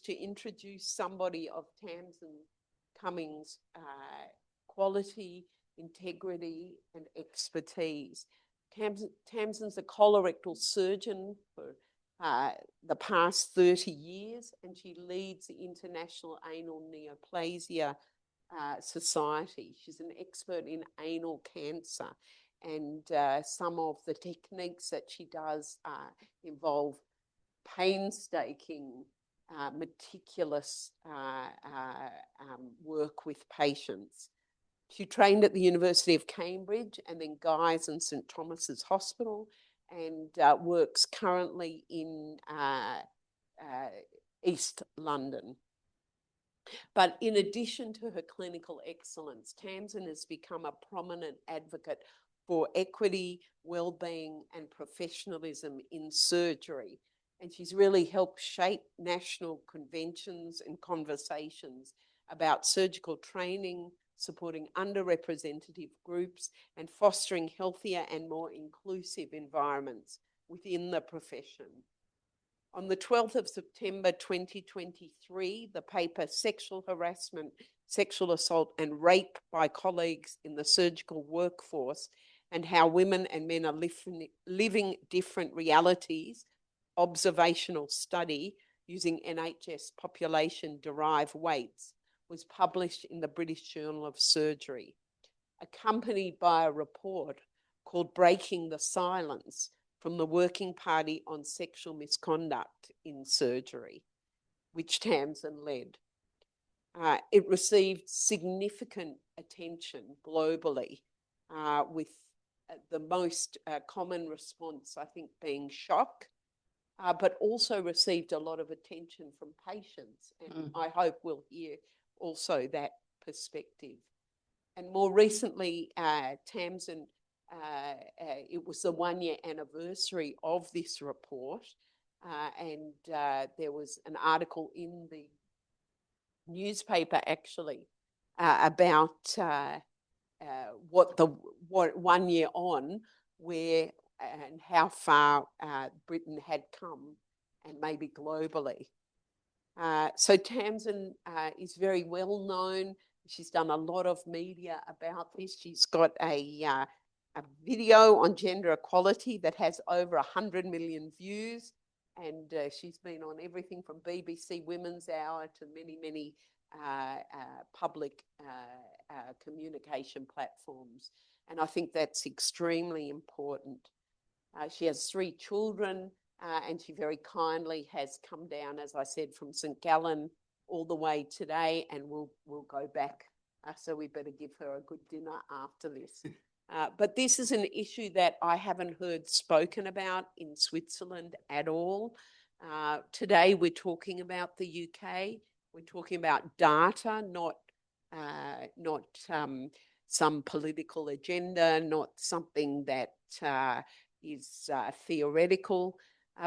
to introduce somebody of Tamzin Cuming's quality, integrity, and expertise. Tamzin's a colorectal surgeon for the past 30 years, and she leads the International Anal Neoplasia Society. She's an expert in anal cancer, and some of the techniques that she does involve painstaking, meticulous work with patients. She trained at the University of Cambridge and then Guy's and St Thomas's Hospital, and works currently in East London. But in addition to her clinical excellence, Tamzin has become a prominent advocate for equity, well-being, and professionalism in surgery. And she's really helped shape national conventions and conversations about surgical training, supporting underrepresented groups, and fostering healthier and more inclusive environments within the profession. On the 12th of September 2023, the paper Sexual Harassment, Sexual Assault and Rape by Colleagues in the Surgical Workforce and How Women and Men are Living Different Realities, observational study using NHS population-derived weights, was published in the British Journal of Surgery, accompanied by a report called Breaking the Silence from the Working Party on Sexual Misconduct in Surgery, which Tamzin led. It received significant attention globally, with the most common response, I think, being shock, but also received a lot of attention from patients. And I hope we'll hear also that perspective. And more recently, Tamzin, it was the 1-year anniversary of this report, and there was an article in the newspaper actually about what 1 year on, where and how far Britain had come, and maybe globally. So Tamzin is very well known. She's done a lot of media about this. She's got a video on gender equality that has over 100 million views, and she's been on everything from BBC Women's Hour to many public communication platforms. And I think that's extremely important. She has 3 children, and she very kindly has come down, as I said, from St Gallen all the way today, and we'll go back. So we better give her a good dinner after this. But this is an issue that I haven't heard spoken about in Switzerland at all. Today we're talking about the UK. We're talking about data, not some political agenda, not something that is theoretical.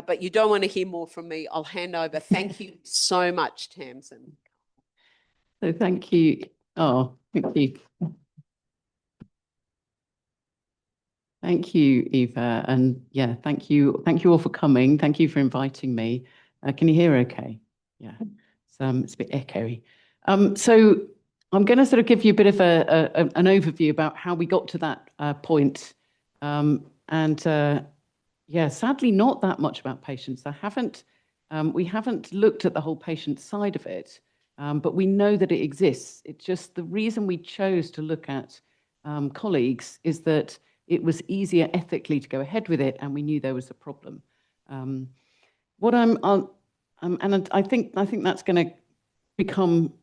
But you don't want to hear more from me. I'll hand over. Thank you so much, Tamzin. So thank you. Oh, thank you. Thank you, Eva. And yeah, thank you all for coming. Thank you for inviting me. Can you hear okay? Yeah, it's a bit echoey. So I'm going to sort of give you a bit of an overview about how we got to that point. Yeah, sadly, not that much about patients. We haven't looked at the whole patient side of it, but we know that it exists. It's just the reason we chose to look at colleagues is that it was easier ethically to go ahead with it, and we knew there was a problem. And I think that's going to become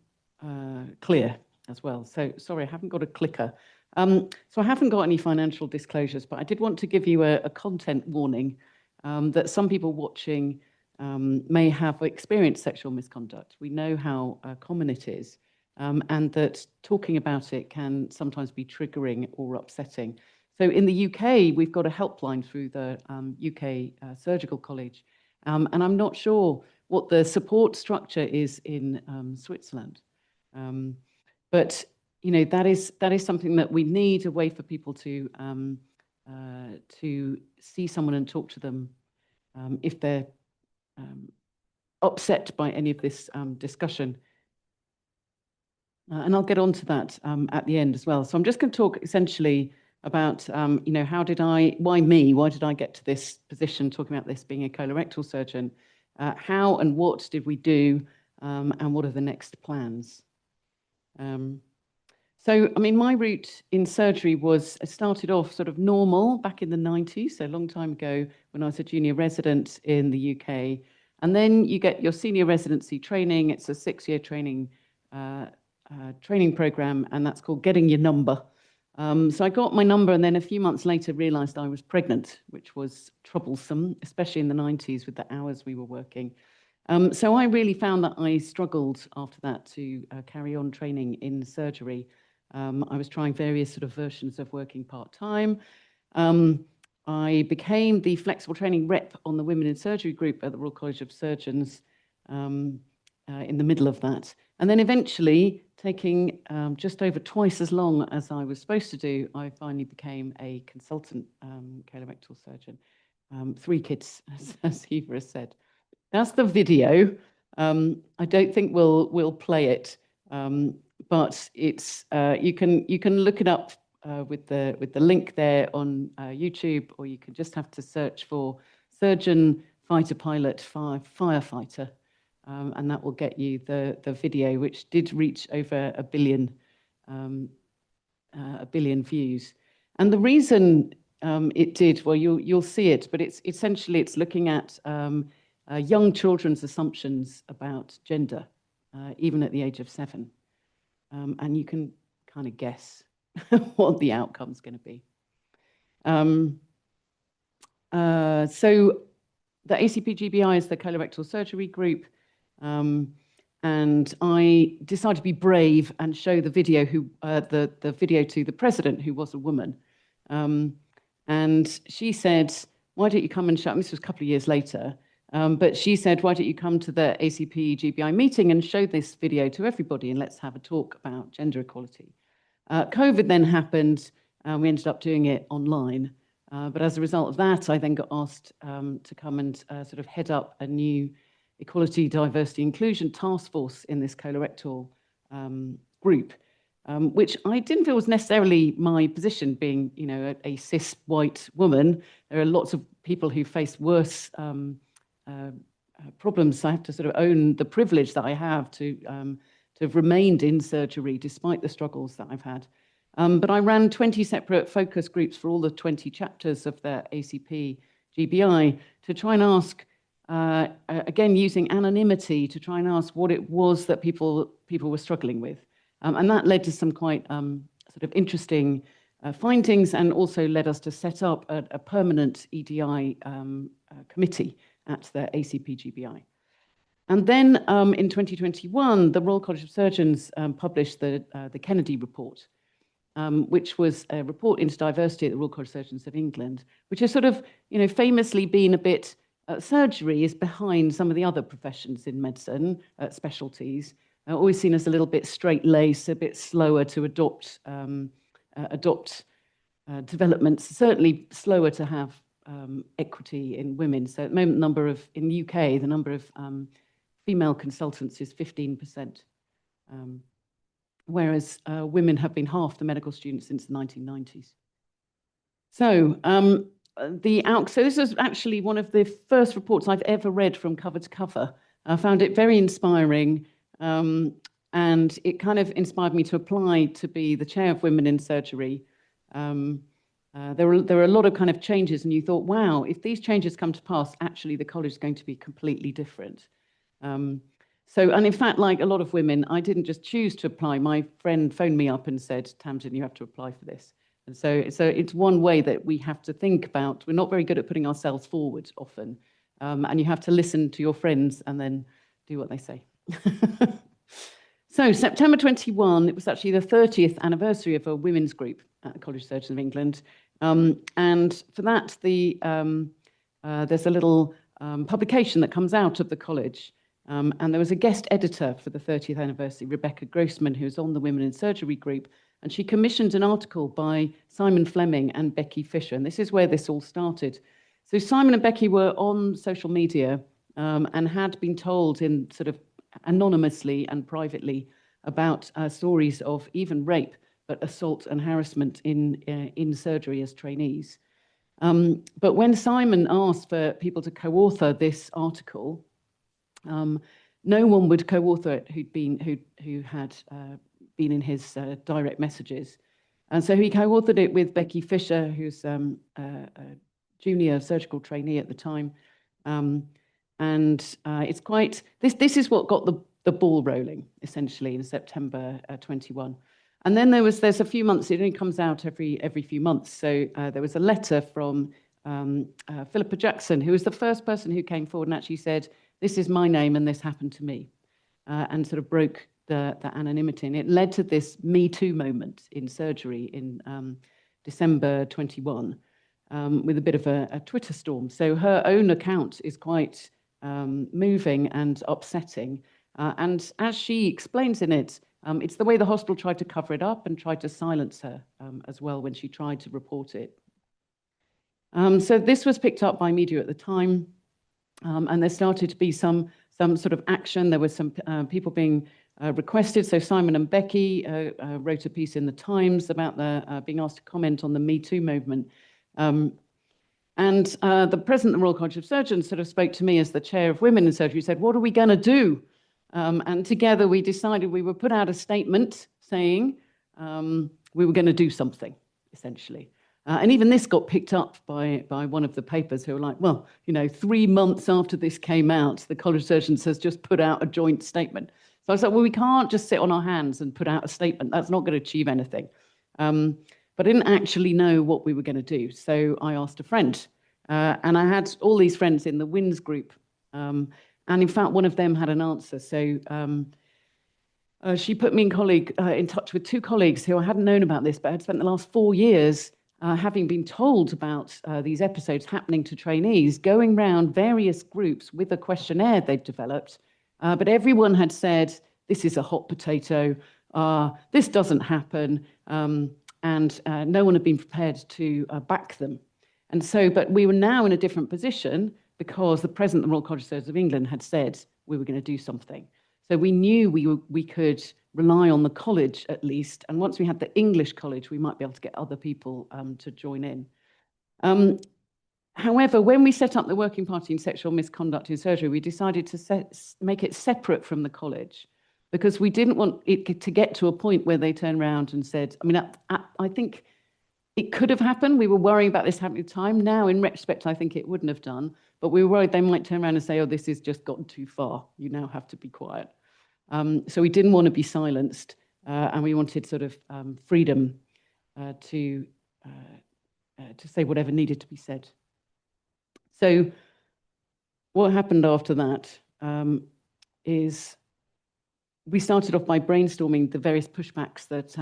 clear as well. So sorry, I haven't got a clicker. So I haven't got any financial disclosures, but I did want to give you a content warning that some people watching may have experienced sexual misconduct. We know how common it is, and that talking about it can sometimes be triggering or upsetting. So in the UK, we've got a helpline through the UK Surgical College, and I'm not sure what the support structure is in Switzerland. But you know, that is something that we need, a way for people to see someone and talk to them if they're upset by any of this discussion. And I'll get on to that at the end as well. So I'm just going to talk essentially about, you know, why me? Why did I get to this position, talking about this being a colorectal surgeon? How and what did we do, and what are the next plans? So, I mean, my route in surgery started off sort of normal back in the 90s, so a long time ago when I was a junior resident in the UK. And then you get your senior residency training. It's a 6-year training program, and that's called Getting Your Number. So I got my number, and then a few months later realized I was pregnant, which was troublesome, especially in the 90s with the hours we were working. So I really found that I struggled after that to carry on training in surgery. I was trying various sort of versions of working part-time. I became the flexible training rep on the Women in Surgery group at the Royal College of Surgeons in the middle of that. And then eventually, taking just over twice as long as I was supposed to do, I finally became a consultant colorectal surgeon. 3 kids, as Eva has said. That's the video. I don't think we'll play it, but it's you can look it up with the link there on YouTube, or you can just have to search for surgeon, fighter pilot, firefighter, and that will get you the video, which did reach over a billion views. And the reason it did, well, you'll see it, but it's essentially looking at young children's assumptions about gender, even at the age of 7. And you can kind of guess what the outcome's going to be. So the ACP-GBI is the colorectal surgery group. And I decided to be brave and show the video the video to the president, who was a woman. And she said, why don't you come and show, this was a couple of years later, but she said, why don't you come to the ACP-GBI meeting and show this video to everybody, and let's have a talk about gender equality. COVID then happened, we ended up doing it online. But as a result of that, I then got asked to come and sort of head up a new equality, diversity, inclusion task force in this colorectal group, which I didn't feel was necessarily my position, being, you know, a cis white woman. There are lots of people who face worse problems. So I have to sort of own the privilege that I have to have remained in surgery despite the struggles that I've had. But I ran 20 separate focus groups for all the 20 chapters of the ACP-GBI to try and ask, again, using anonymity, to try and ask what it was that people were struggling with. And that led to some quite sort of interesting findings, and also led us to set up a permanent EDI committee at the ACP-GBI. And then in 2021, the Royal College of Surgeons published the Kennedy report, which was a report into diversity at the Royal College of Surgeons of England, which has sort of, you know, famously been a bit, surgery is behind some of the other professions in medicine, specialties, always seen as a little bit straight-laced, a bit slower to adopt developments, certainly slower to have equity in women. So at the moment, in the UK, the number of female consultants is 15%. Whereas women have been half the medical students since the 1990s. So so this was actually one of the first reports I've ever read from cover to cover. I found it very inspiring, and it kind of inspired me to apply to be the chair of Women in Surgery. There were a lot of kind of changes, and you thought, wow, if these changes come to pass, actually the college is going to be completely different. And in fact, like a lot of women, I didn't just choose to apply. My friend phoned me up and said, Tamzin, you have to apply for this. And so it's one way that we have to think about. We're not very good at putting ourselves forward often. And you have to listen to your friends and then do what they say. So September 21, it was actually the 30th anniversary of a women's group at the College of Surgeons of England. And for that, there's a little publication that comes out of the college. And there was a guest editor for the 30th anniversary, Rebecca Grossman, who was on the Women in Surgery group, and she commissioned an article by Simon Fleming and Becky Fisher, and this is where this all started. So Simon and Becky were on social media and had been told in sort of anonymously and privately about stories of even rape, but assault and harassment in surgery as trainees. But when Simon asked for people to co-author this article, no one would co-author it who had been in his direct messages. And so he co-authored it with Becky Fisher, who's a junior surgical trainee at the time. It's quite, this is what got the ball rolling, essentially, in September 21. And then there's a few months, it only comes out every few months. So there was a letter from Philippa Jackson, who was the first person who came forward and actually said, this is my name and this happened to me, and sort of broke the anonymity. And it led to this Me Too moment in surgery in December 21, with a bit of a Twitter storm. So her own account is quite moving and upsetting. And as she explains in it, it's the way the hospital tried to cover it up and tried to silence her as well when she tried to report it. So this was picked up by media at the time, and there started to be some sort of action. There was some people being requested. So Simon and Becky wrote a piece in the Times about being asked to comment on the Me Too movement. And the president of the Royal College of Surgeons sort of spoke to me as the chair of women in surgery, said, what are we going to do? And together we decided we would put out a statement saying we were going to do something, essentially. And even this got picked up by one of the papers who were like, well, 3 months after this came out, the College of Surgeons has just put out a joint statement. So I was like, well, we can't just sit on our hands and put out a statement. That's not going to achieve anything. But I didn't actually know what we were going to do. So I asked a friend. And I had all these friends in the WINS group. And in fact, one of them had an answer. So she put me in touch with 2 colleagues who I hadn't known about this, but had spent the last 4 years having been told about these episodes happening to trainees, going around various groups with a questionnaire they've developed. But everyone had said, this is a hot potato, this doesn't happen, and no one had been prepared to back them. And so, but we were now in a different position because the president of the Royal College of Surgeons of England had said we were going to do something. So we knew we could rely on the college at least. And once we had the English college, we might be able to get other people to join in. However, when we set up the Working Party in Sexual Misconduct in Surgery, we decided to make it separate from the college because we didn't want it to get to a point where they turned around and said, I mean, I think it could have happened. We were worrying about this happening at the time. Now, in retrospect, I think it wouldn't have done. But we were worried they might turn around and say, oh, this has just gotten too far. You now have to be quiet. So we didn't want to be silenced. And we wanted sort of freedom to say whatever needed to be said. So what happened after that is we started off by brainstorming the various pushbacks that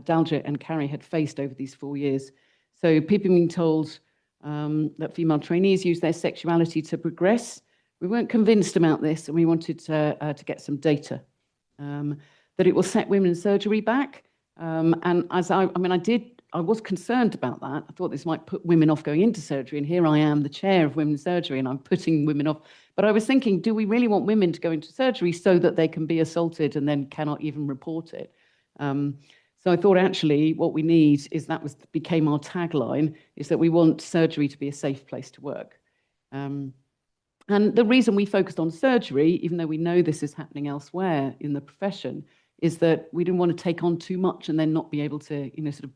Daljet and Carrie had faced over these 4 years. So people being told that female trainees use their sexuality to progress. We weren't convinced about this, and we wanted to get some data. That it will set women in surgery back. And as I was concerned about that. I thought this might put women off going into surgery, and here I am, the chair of women's surgery, and I'm putting women off. But I was thinking, do we really want women to go into surgery so that they can be assaulted and then cannot even report it? So I thought, actually, what we need is became our tagline, is that we want surgery to be a safe place to work. And the reason we focused on surgery, even though we know this is happening elsewhere in the profession, is that we didn't want to take on too much and then not be able to, sort of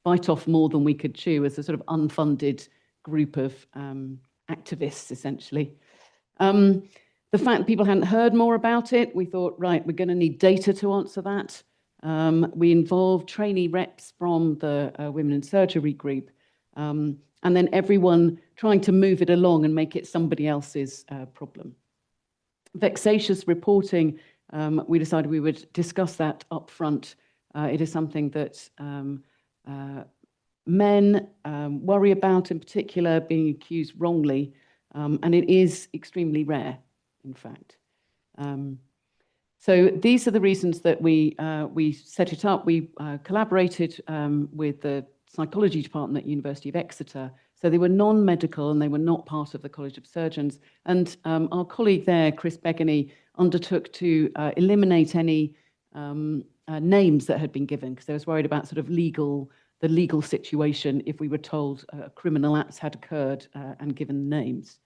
bite off more than we could chew as a sort of unfunded group of activists, essentially. The fact that people hadn't heard more about it, we thought, right, we're going to need data to answer that. We involved trainee reps from the Women in Surgery group, and then everyone trying to move it along and make it somebody else's problem. Vexatious reporting, we decided we would discuss that up front. It is something that men worry about, in particular, being accused wrongly, and it is extremely rare, in fact. So these are the reasons that we set it up. We collaborated with the psychology department at University of Exeter, So they were non-medical and they were not part of the College of Surgeons. And our colleague there, Chris Begany, undertook to eliminate any names that had been given, because they was worried about sort of the legal situation if we were told criminal acts had occurred and given names.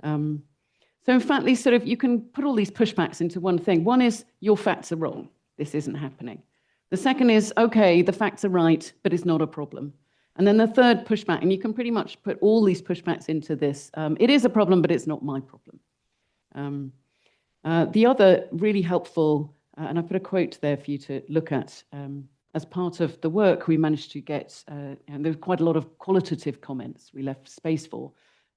So in fact, these you can put all these pushbacks into one thing. One is, your facts are wrong. This isn't happening. The second is, okay, the facts are right, but it's not a problem. And then the third pushback, and you can pretty much put all these pushbacks into this, it is a problem, but it's not my problem. The other really helpful, and I put a quote there for you to look at, as part of the work we managed to get, and there was quite a lot of qualitative comments we left space for,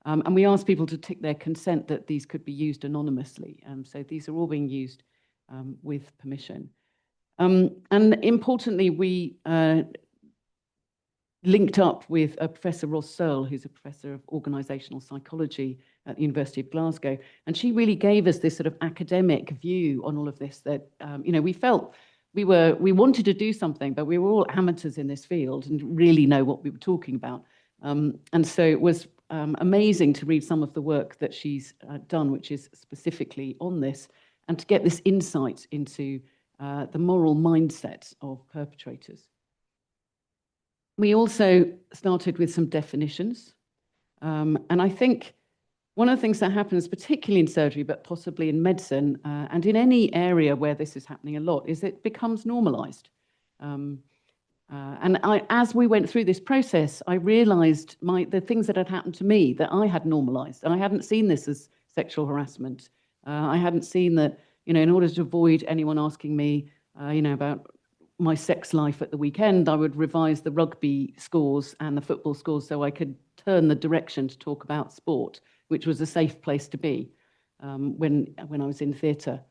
and we asked people to tick their consent that these could be used anonymously. So these are all being used with permission. And importantly, we linked up with Professor Ross Searle, who's a professor of organisational psychology at the University of Glasgow. And she really gave us this sort of academic view on all of this, that, we felt we wanted to do something, but we were all amateurs in this field and didn't really know what we were talking about. And so it was amazing to read some of the work that she's done, which is specifically on this, and to get this insight into the moral mindset of perpetrators. We also started with some definitions. And I think one of the things that happens, particularly in surgery, but possibly in medicine, and in any area where this is happening a lot, is it becomes normalized. And as we went through this process, I realized the things that had happened to me that I had normalized. And I hadn't seen this as sexual harassment. I hadn't seen that, in order to avoid anyone asking me, about my sex life at the weekend, I would revise the rugby scores and the football scores so I could turn the direction to talk about sport, which was a safe place to be when I was in theatre,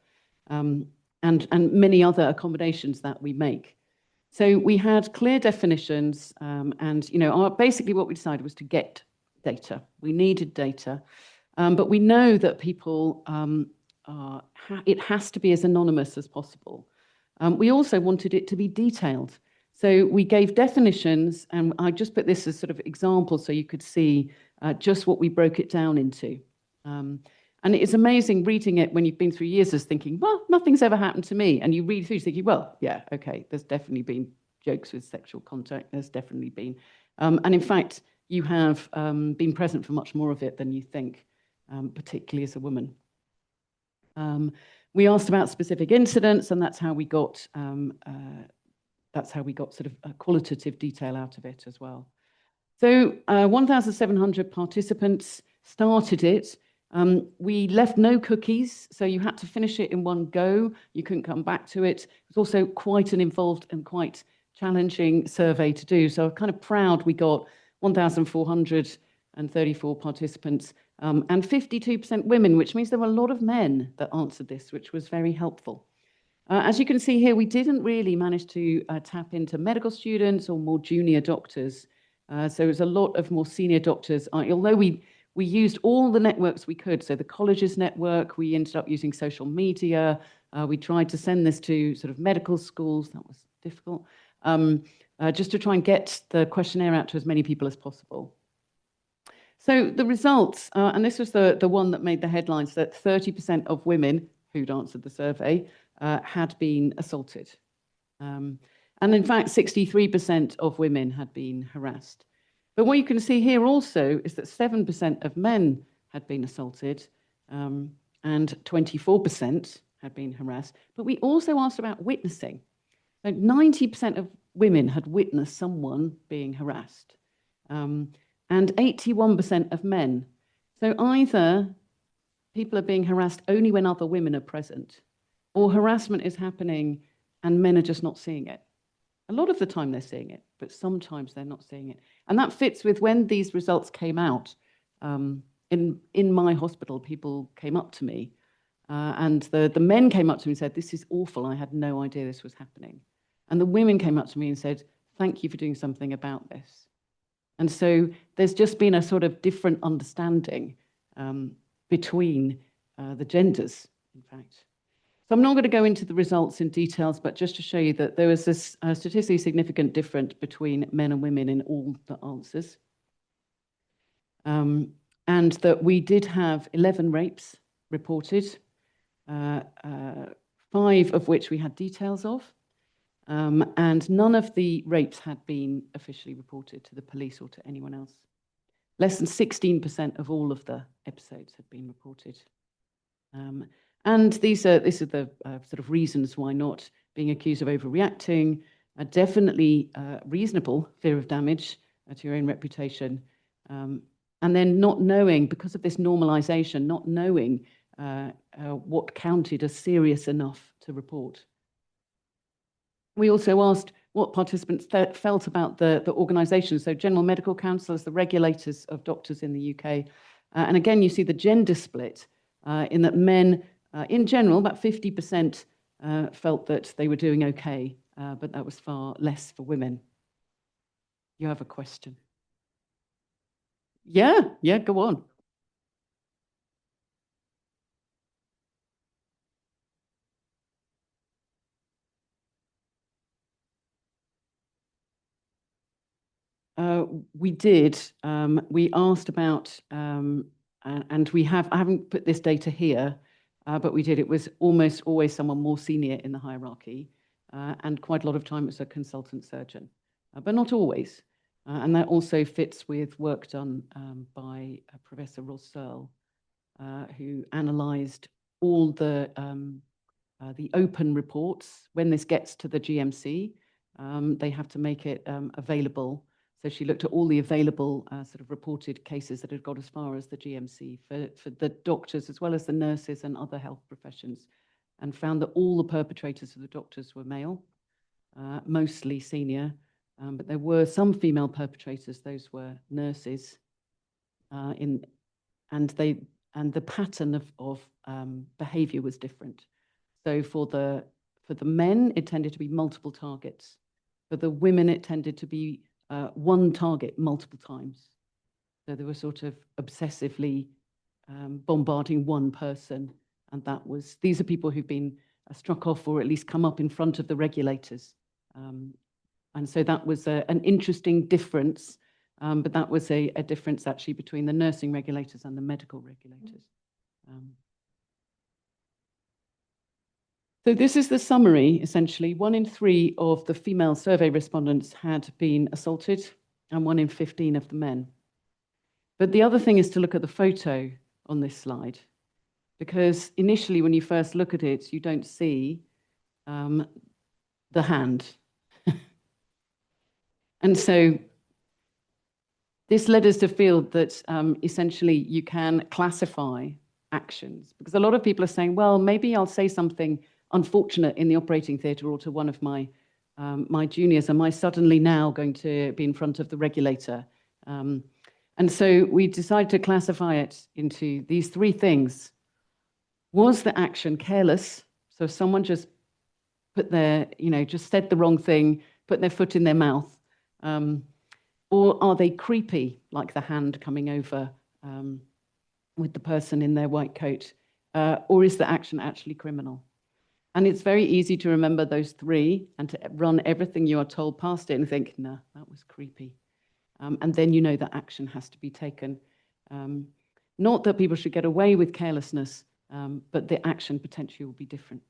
and many other accommodations that we make. So we had clear definitions, and basically what we decided was to get data. We needed data, but we know that people, it has to be as anonymous as possible. We also wanted it to be detailed. So we gave definitions, and I just put this as sort of examples so you could see just what we broke it down into. And it's amazing reading it when you've been through years of thinking, well, nothing's ever happened to me. And you read through thinking, well, yeah, okay, there's definitely been jokes with sexual contact. There's definitely been. And in fact, you have been present for much more of it than you think, particularly as a woman. We asked about specific incidents, and that's how we got sort of a qualitative detail out of it as well. So 1,700 participants started it. We left no cookies, so you had to finish it in one go. You couldn't come back to it. It was also quite an involved and quite challenging survey to do. So I'm kind of proud we got 1,434 participants, and 52% women, which means there were a lot of men that answered this, which was very helpful. As you can see here, we didn't really manage to tap into medical students or more junior doctors. So it was a lot of more senior doctors, although we used all the networks we could. So the colleges network, we ended up using social media. We tried to send this to sort of medical schools. That was difficult. Just to try and get the questionnaire out to as many people as possible. So the results, and this was the one that made the headlines, that 30% of women who'd answered the survey had been assaulted. And in fact, 63% of women had been harassed. But what you can see here also is that 7% of men had been assaulted, and 24% had been harassed. But we also asked about witnessing. So 90% of women had witnessed someone being harassed, and 81% of men. So either people are being harassed only when other women are present, or harassment is happening and men are just not seeing it. A lot of the time they're seeing it, but sometimes they're not seeing it. And that fits with when these results came out. In my hospital, people came up to me, and the men came up to me and said, "This is awful, I had no idea this was happening." And the women came up to me and said, "Thank you for doing something about this." And so there's just been a sort of different understanding between the genders, in fact. So I'm not going to go into the results in details, but just to show you that there was this statistically significant difference between men and women in all the answers. and that we did have 11 rapes reported, 5 of which we had details of, and none of the rapes had been officially reported to the police or to anyone else. Less than 16% of all of the episodes had been reported. And these are the sort of reasons why not: being accused of overreacting, definitely reasonable fear of damage to your own reputation, and then not knowing, because of this normalization, not knowing what counted as serious enough to report. We also asked what participants felt about the organisation, so General Medical Council, the regulators of doctors in the UK. And again, you see the gender split in that men, in general, about 50% felt that they were doing okay, but that was far less for women. You have a question? Yeah, go on. We did. We asked about, and I haven't put this data here, but we did. It was almost always someone more senior in the hierarchy, and quite a lot of time it was a consultant surgeon, but not always. And that also fits with work done by Professor Ross Searle, who analysed all the open reports. When this gets to the GMC, they have to make it available. So she looked at all the available sort of reported cases that had got as far as the GMC for the doctors as well as the nurses and other health professions, and found that all the perpetrators of the doctors were male, mostly senior, but there were some female perpetrators. Those were nurses, and the pattern of behaviour was different. So for the men, it tended to be multiple targets. For the women, it tended to be one target multiple times. So they were sort of obsessively bombarding one person, and these are people who've been struck off or at least come up in front of the regulators. And so that was an interesting difference, but that was a difference actually between the nursing regulators and the medical regulators. So this is the summary, essentially. 1 in 3 of the female survey respondents had been assaulted, and 1 in 15 of the men. But the other thing is to look at the photo on this slide, because initially when you first look at it, you don't see the hand. And so this led us to feel that essentially you can classify actions, because a lot of people are saying, well, maybe I'll say something unfortunate in the operating theatre or to one of my my juniors. Am I suddenly now going to be in front of the regulator? And so we decided to classify it into these 3 things. Was the action careless? So if someone just put their, just said the wrong thing, put their foot in their mouth, or are they creepy, like the hand coming over with the person in their white coat, or is the action actually criminal? And it's very easy to remember those 3 and to run everything you are told past it and think, no, that was creepy. And then you know that action has to be taken. Not that people should get away with carelessness, but the action potentially will be different.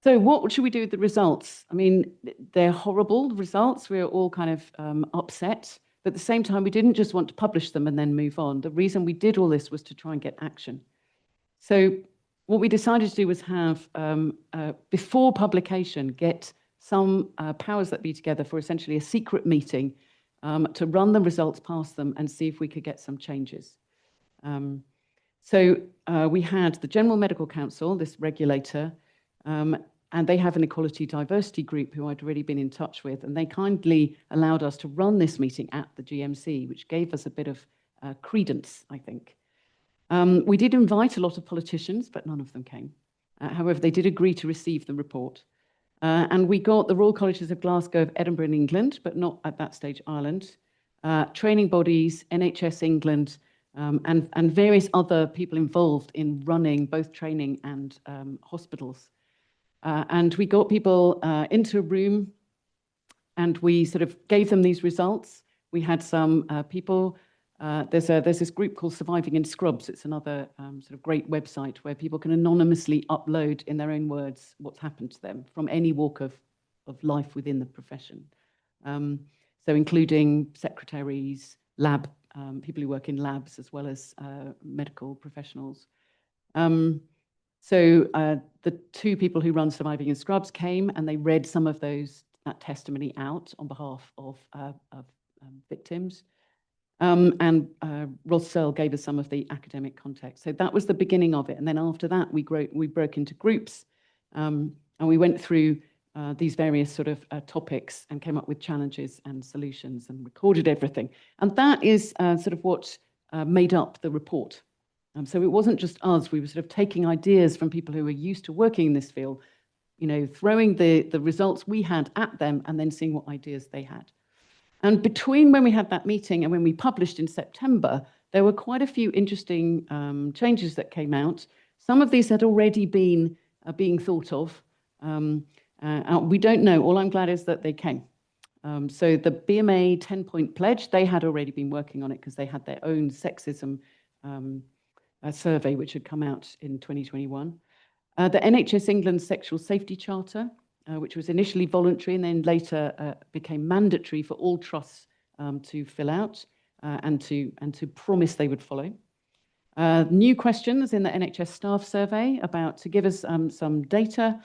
So what should we do with the results? I mean, they're horrible results. We're all kind of upset. But at the same time, we didn't just want to publish them and then move on. The reason we did all this was to try and get action. So what we decided to do was have, before publication, get some powers that be together for essentially a secret meeting to run the results past them and see if we could get some changes. So we had the General Medical Council, this regulator, and they have an equality diversity group who I'd already been in touch with, and they kindly allowed us to run this meeting at the GMC, which gave us a bit of credence, I think. We did invite a lot of politicians, but none of them came. However, they did agree to receive the report. And we got the Royal Colleges of Glasgow, of Edinburgh in England, but not at that stage Ireland, training bodies, NHS England, and various other people involved in running both training and hospitals. And we got people into a room and we sort of gave them these results. We had some people there's this group called Surviving in Scrubs. It's another sort of great website where people can anonymously upload in their own words what's happened to them from any walk of life within the profession. So including secretaries, people who work in labs, as well as medical professionals. So the two people who run Surviving in Scrubs came and they read some of that testimony out on behalf of victims. And Ross Searle gave us some of the academic context. So that was the beginning of it. And then after that, we broke into groups and we went through these various sort of topics and came up with challenges and solutions and recorded everything. And that is sort of what made up the report. So it wasn't just us. We were sort of taking ideas from people who were used to working in this field, throwing the results we had at them and then seeing what ideas they had. And between when we had that meeting and when we published in September, there were quite a few interesting changes that came out. Some of these had already been being thought of. We don't know. All I'm glad is that they came. So the BMA 10-point pledge, they had already been working on it because they had their own sexism survey, which had come out in 2021. The NHS England Sexual Safety Charter, which was initially voluntary and then later became mandatory for all trusts to fill out and to promise they would follow. New questions in the NHS staff survey to give us some data.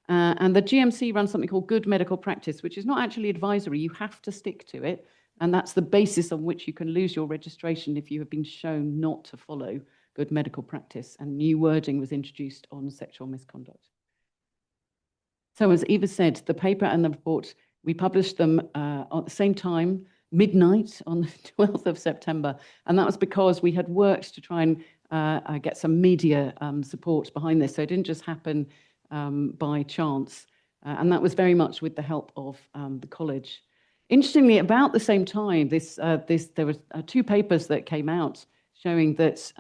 And the GMC runs something called Good Medical Practice, which is not actually advisory. You have to stick to it. And that's the basis on which you can lose your registration if you have been shown not to follow good medical practice. And new wording was introduced on sexual misconduct. So as Eva said, the paper and the report, we published them at the same time, midnight on the 12th of September. And that was because we had worked to try and get some media support behind this. So it didn't just happen by chance. And that was very much with the help of the college. Interestingly, about the same time, there were two papers that came out showing that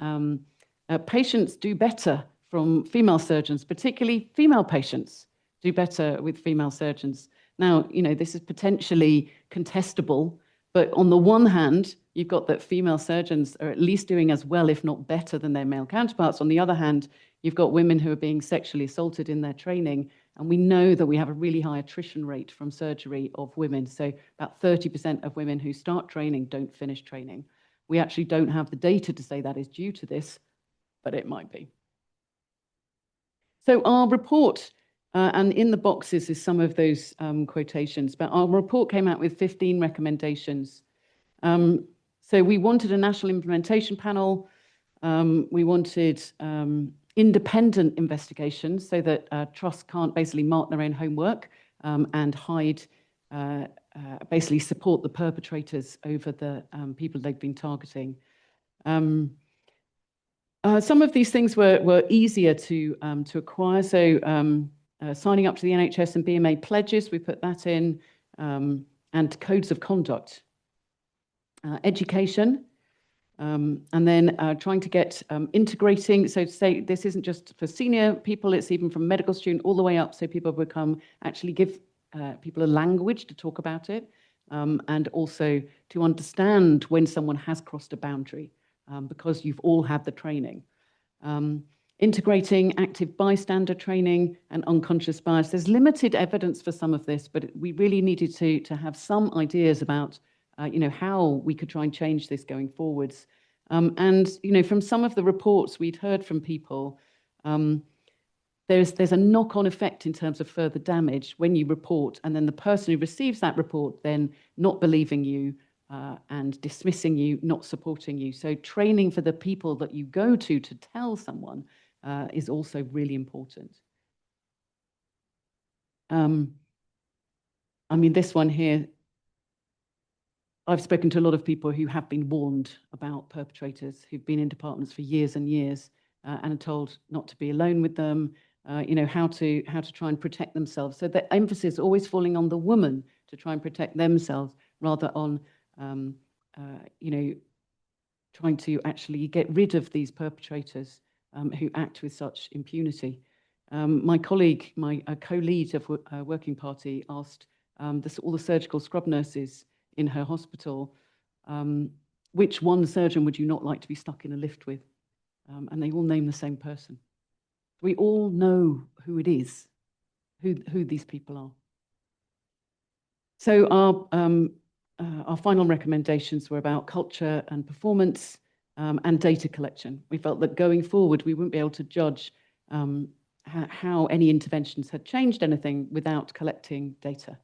patients do better from female surgeons, particularly female patients do better with female surgeons. Now, this is potentially contestable, but on the one hand, you've got that female surgeons are at least doing as well, if not better, than their male counterparts. On the other hand, you've got women who are being sexually assaulted in their training, and we know that we have a really high attrition rate from surgery of women. So about 30% of women who start training don't finish training. We actually don't have the data to say that is due to this, but it might be. So our report, and in the boxes is some of those quotations, but our report came out with 15 recommendations. So we wanted a national implementation panel. We wanted independent investigations so that trusts can't basically mark their own homework and hide, basically support the perpetrators over the people they've been targeting. Some of these things were easier to acquire. So signing up to the NHS and BMA pledges, we put that in, and codes of conduct. Education, and then trying to get integrating, so to say this isn't just for senior people, it's even from medical student all the way up, so people actually give people a language to talk about it, and also to understand when someone has crossed a boundary, because you've all had the training. Integrating active bystander training and unconscious bias. There's limited evidence for some of this, but we really needed to have some ideas about how we could try and change this going forwards. And from some of the reports we'd heard from people, there's a knock-on effect in terms of further damage when you report, and then the person who receives that report then not believing you and dismissing you, not supporting you. So training for the people that you go to tell someone is also really important. I mean, this one here, I've spoken to a lot of people who have been warned about perpetrators who've been in departments for years and years and are told not to be alone with them, how to try and protect themselves. So the emphasis always falling on the woman to try and protect themselves rather on, trying to actually get rid of these perpetrators who act with such impunity. My colleague, my co-lead of Working Party, asked all the surgical scrub nurses in her hospital which one surgeon would you not like to be stuck in a lift with? And they all name the same person. We all know who it is, who these people are. So our final recommendations were about culture and performance and data collection. We felt that going forward, we wouldn't be able to judge how any interventions had changed anything without collecting data.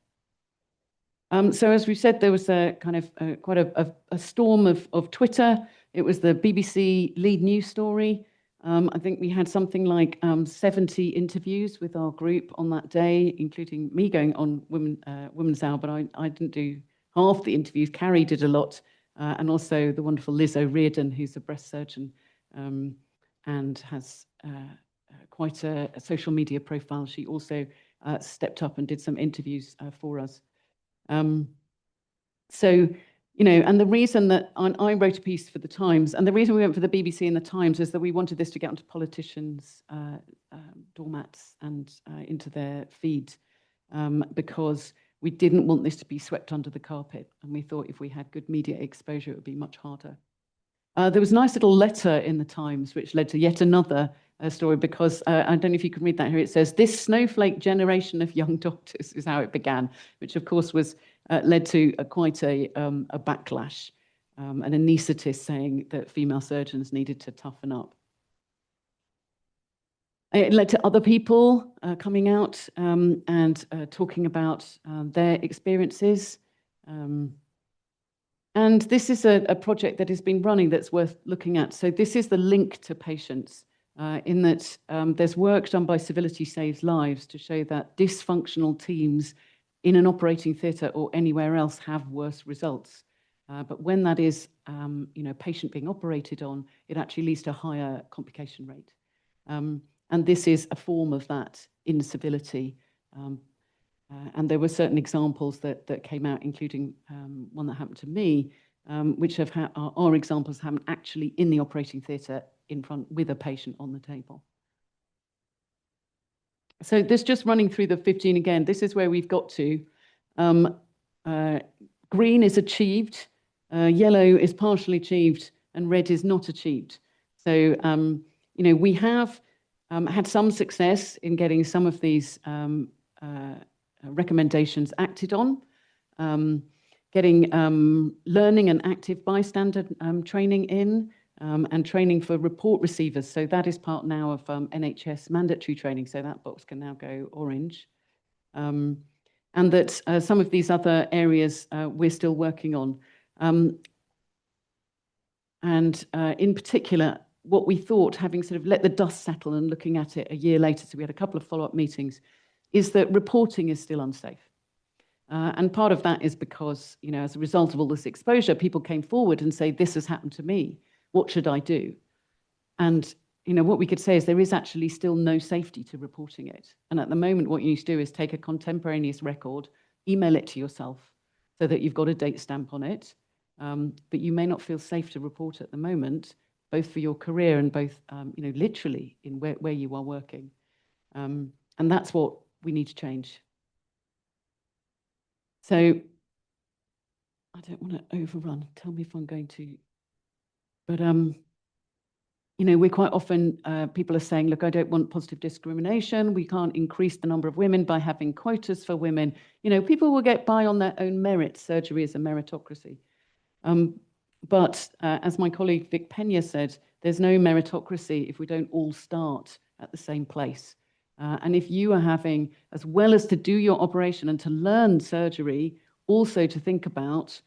So as we said, there was a kind of quite a storm of Twitter. It was the BBC lead news story. I think we had something like 70 interviews with our group on that day, including me going on Women's Hour, but I didn't do half the interviews. Carrie did a lot, and also the wonderful Liz O'Riordan, who's a breast surgeon and has quite a social media profile. She also stepped up and did some interviews for us. So, you know, and the reason that I wrote a piece for the Times, and the reason we went for the BBC and the Times is that we wanted this to get onto politicians' doormats and into their feed, because we didn't want this to be swept under the carpet. And we thought if we had good media exposure, it would be much harder. There was a nice little letter in the Times, which led to yet another story, because I don't know if you can read that here. It says, "This snowflake generation of young doctors," is how it began, which of course was led to quite a backlash, an anaesthetist saying that female surgeons needed to toughen up. It led to other people coming out and talking about their experiences. And this is a project that has been running that's worth looking at. So this is the link to patients, in that there's work done by Civility Saves Lives to show that dysfunctional teams in an operating theatre or anywhere else have worse results. But when that is, you know, patient being operated on, it actually leads to a higher complication rate. And this is a form of that incivility. And there were certain examples that came out, including one that happened to me, which are examples that happened actually in the operating theatre in front with a patient on the table. So this just running through the 15 again, this is where we've got to. Green is achieved, yellow is partially achieved, and red is not achieved. So, you know, we have had some success in getting some of these recommendations acted on, getting learning and active bystander training in, and training for report receivers. So that is part now of NHS mandatory training. So that box can now go orange. And that some of these other areas we're still working on. And in particular, what we thought, having sort of let the dust settle and looking at it a year later, so we had a couple of follow-up meetings, is that reporting is still unsafe. And part of that is because, you know, as a result of all this exposure, people came forward and say, this has happened to me. What should I do? And, you know, what we could say is there is actually still no safety to reporting it. And at the moment, what you need to do is take a contemporaneous record, email it to yourself so that you've got a date stamp on it. But you may not feel safe to report at the moment, both for your career and both, you know, literally in where you are working. And that's what we need to change. So I don't want to overrun. Tell me if I'm going to. But, you know, we're quite often, people are saying, look, I don't want positive discrimination. We can't increase the number of women by having quotas for women. You know, people will get by on their own merit. Surgery is a meritocracy. But as my colleague Vic Pena said, there's no meritocracy if we don't all start at the same place. And if you are having, as well as to do your operation and to learn surgery, also to think about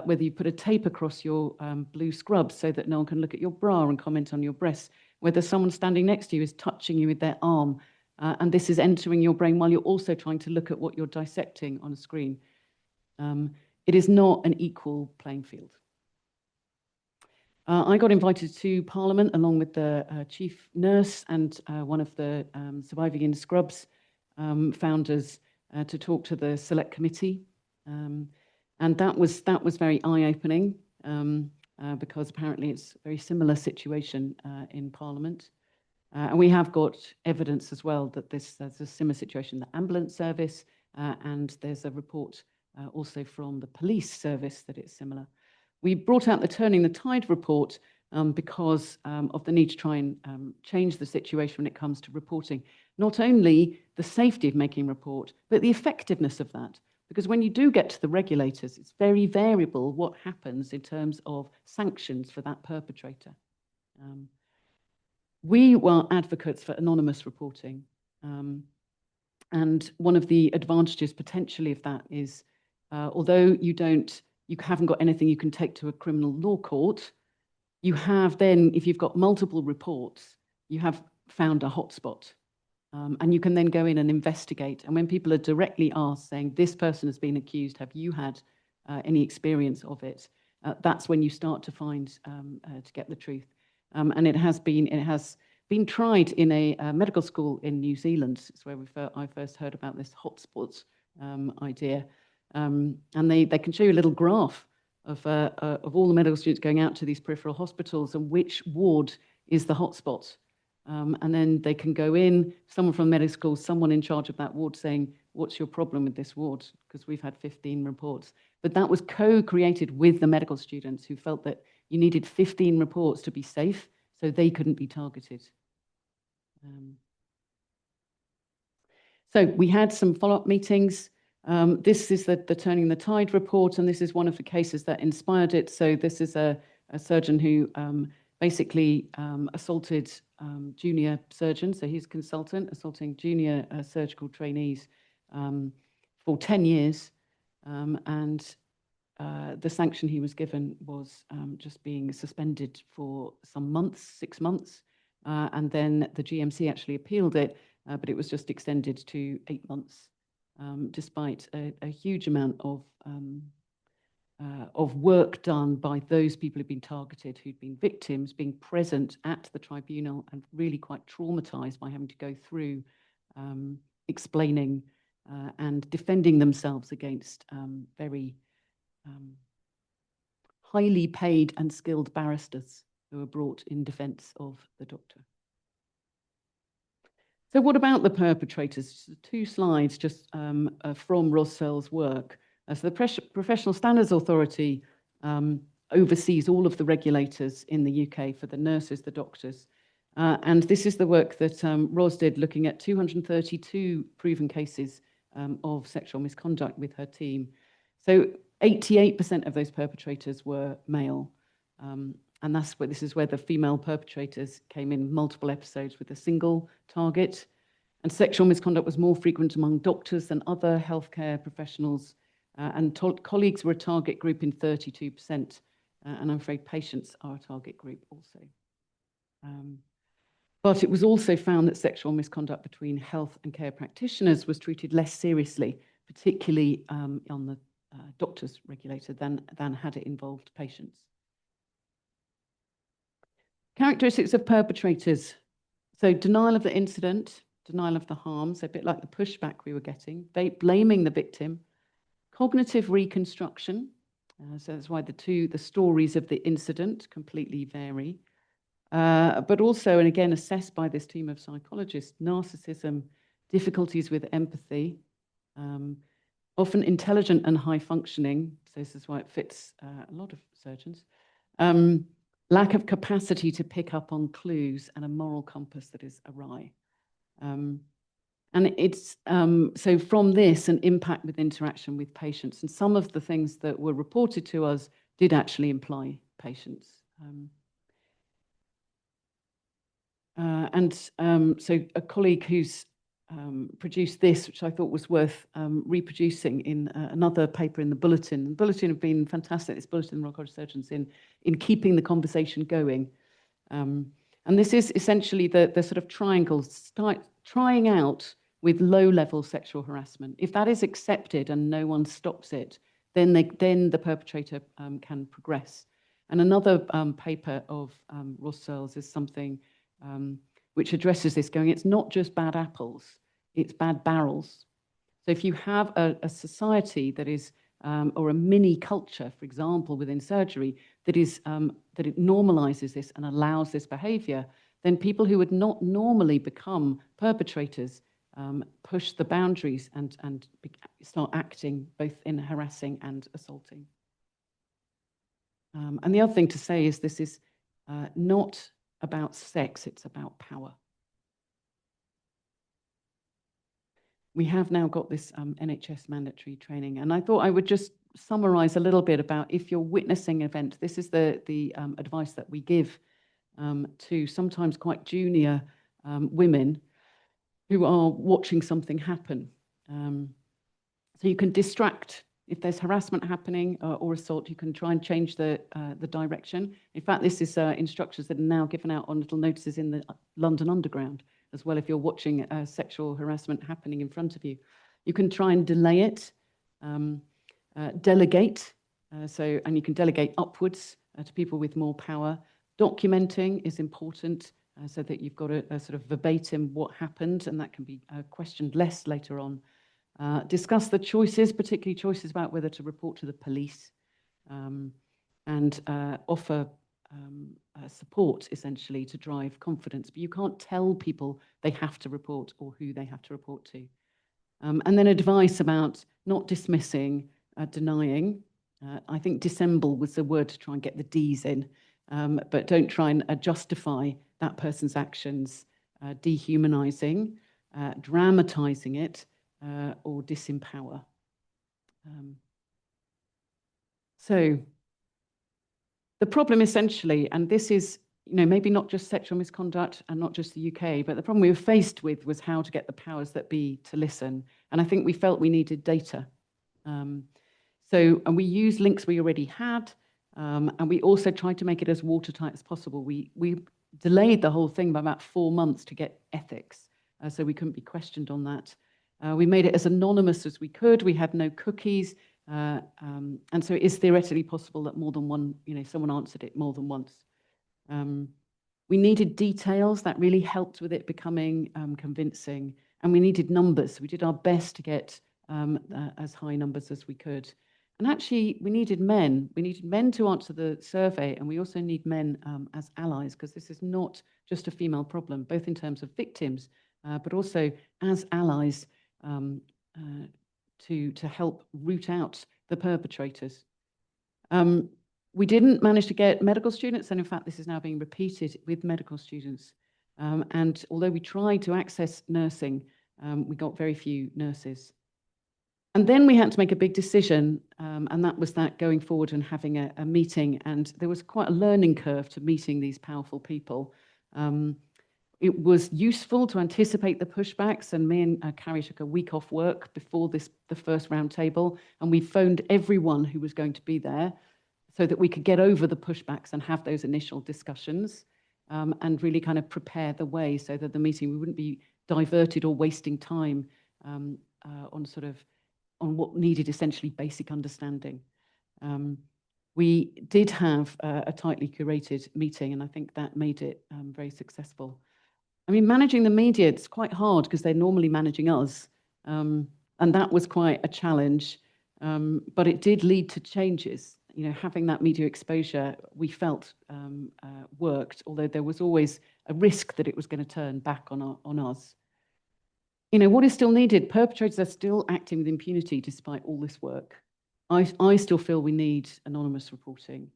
whether you put a tape across your blue scrubs so that no one can look at your bra and comment on your breasts, whether someone standing next to you is touching you with their arm, and this is entering your brain while you're also trying to look at what you're dissecting on a screen. It is not an equal playing field. I got invited to Parliament along with the chief nurse and one of the Surviving in Scrubs founders to talk to the select committee. And that was very eye-opening because apparently it's a very similar situation in Parliament. And we have got evidence as well that there's a similar situation in the ambulance service, and there's a report also from the police service that it's similar. We brought out the Turning the Tide report because of the need to try and change the situation when it comes to reporting, not only the safety of making a report, but the effectiveness of that. Because when you do get to the regulators, it's very variable what happens in terms of sanctions for that perpetrator. We were advocates for anonymous reporting. And one of the advantages potentially of that is, although you haven't got anything you can take to a criminal law court, you have then, if you've got multiple reports, you have found a hotspot. And you can then go in and investigate. And when people are directly asked saying, this person has been accused, have you had any experience of it? That's when you start to find, to get the truth. And it has been tried in a medical school in New Zealand. It's where I first heard about this hotspot idea. And they can show you a little graph of all the medical students going out to these peripheral hospitals and which ward is the hotspot. And then they can go in, someone from medical school, someone in charge of that ward saying, what's your problem with this ward? Because we've had 15 reports. But that was co-created with the medical students who felt that you needed 15 reports to be safe, so they couldn't be targeted. So we had some follow-up meetings. This is the Turning the Tide report, and this is one of the cases that inspired it. So this is a surgeon who basically assaulted junior surgeons. So he's a consultant, assaulting junior surgical trainees for 10 years. And the sanction he was given was just being suspended for some months, 6 months. And then the GMC actually appealed it, but it was just extended to 8 months, despite a huge amount of work done by those people who've been targeted, who'd been victims, being present at the tribunal and really quite traumatized by having to go through explaining and defending themselves against very highly paid and skilled barristers who were brought in defense of the doctor. So what about the perpetrators? 2 slides just from Rossel's work. So the Professional Standards Authority oversees all of the regulators in the UK for the nurses, the doctors. And this is the work that Ros did, looking at 232 proven cases of sexual misconduct with her team. So 88% of those perpetrators were male. And this is where the female perpetrators came in multiple episodes with a single target. And sexual misconduct was more frequent among doctors than other healthcare professionals. And colleagues were a target group in 32%. And I'm afraid patients are a target group also. But it was also found that sexual misconduct between health and care practitioners was treated less seriously, particularly on the doctors regulator than had it involved patients. Characteristics of perpetrators. So denial of the incident, denial of the harm, so a bit like the pushback we were getting, blaming the victim, cognitive reconstruction, so that's why the stories of the incident completely vary, but also, and again, assessed by this team of psychologists, narcissism, difficulties with empathy, often intelligent and high functioning, so this is why it fits a lot of surgeons, lack of capacity to pick up on clues, and a moral compass that is awry. And it's, so from this, an impact with interaction with patients. And some of the things that were reported to us did actually imply patients. So a colleague who's produced this, which I thought was worth reproducing in another paper in the Bulletin. The Bulletin have been fantastic, this Bulletin of Royal College of Surgeons, in keeping the conversation going. And this is essentially the sort of triangle, trying out with low-level sexual harassment. If that is accepted and no one stops it, then the perpetrator can progress. And another paper of Rossel's is something which addresses this, going, it's not just bad apples, it's bad barrels. So if you have a society that is, or a mini culture, for example, within surgery, that it normalizes this and allows this behavior, then people who would not normally become perpetrators push the boundaries and start acting both in harassing and assaulting. And the other thing to say is this is not about sex, it's about power. We have now got this NHS mandatory training, and I thought I would just summarize a little bit about if you're witnessing an event. This is the advice that we give to sometimes quite junior women who are watching something happen. So you can distract. If there's harassment happening or assault, you can try and change the direction. In fact, this is instructions that are now given out on little notices in the London Underground as well. If you're watching sexual harassment happening in front of you, you can try and delay it, delegate. And you can delegate upwards to people with more power. Documenting is important so that you've got a sort of verbatim what happened, and that can be questioned less later on. Discuss the choices, particularly choices about whether to report to the police, and offer support, essentially, to drive confidence. But you can't tell people they have to report or who they have to report to. And then advice about not dismissing, denying. I think dissemble was the word to try and get the D's in, but don't try and justify that person's actions, dehumanizing, dramatizing it, or disempower. So the problem essentially, and this is, maybe not just sexual misconduct and not just the UK, but the problem we were faced with was how to get the powers that be to listen. And I think we felt we needed data. And we used links we already had, and we also tried to make it as watertight as possible. We delayed the whole thing by about 4 months to get ethics, so we couldn't be questioned on that. We made it as anonymous as we could. We had no cookies. And so it is theoretically possible that more than one, someone answered it more than once. We needed details that really helped with it becoming convincing. And we needed numbers. So we did our best to get as high numbers as we could. And actually, we needed men. We needed men to answer the survey. And we also need men as allies, because this is not just a female problem, both in terms of victims, but also as allies to help root out the perpetrators. We didn't manage to get medical students, and in fact, this is now being repeated with medical students. And although we tried to access nursing, we got very few nurses. And then we had to make a big decision, and that was that going forward and having a meeting. And there was quite a learning curve to meeting these powerful people. It was useful to anticipate the pushbacks, and me and Carrie took a week off work before the first round table, and we phoned everyone who was going to be there so that we could get over the pushbacks and have those initial discussions, and really kind of prepare the way so that the meeting, we wouldn't be diverted or wasting time on what needed essentially basic understanding. We did have a tightly curated meeting, and I think that made it very successful. I mean, managing the media, it's quite hard because they're normally managing us. And that was quite a challenge, but it did lead to changes. Having that media exposure, we felt worked, although there was always a risk that it was going to turn back on us. What is still needed? Perpetrators are still acting with impunity despite all this work. I still feel we need anonymous reporting.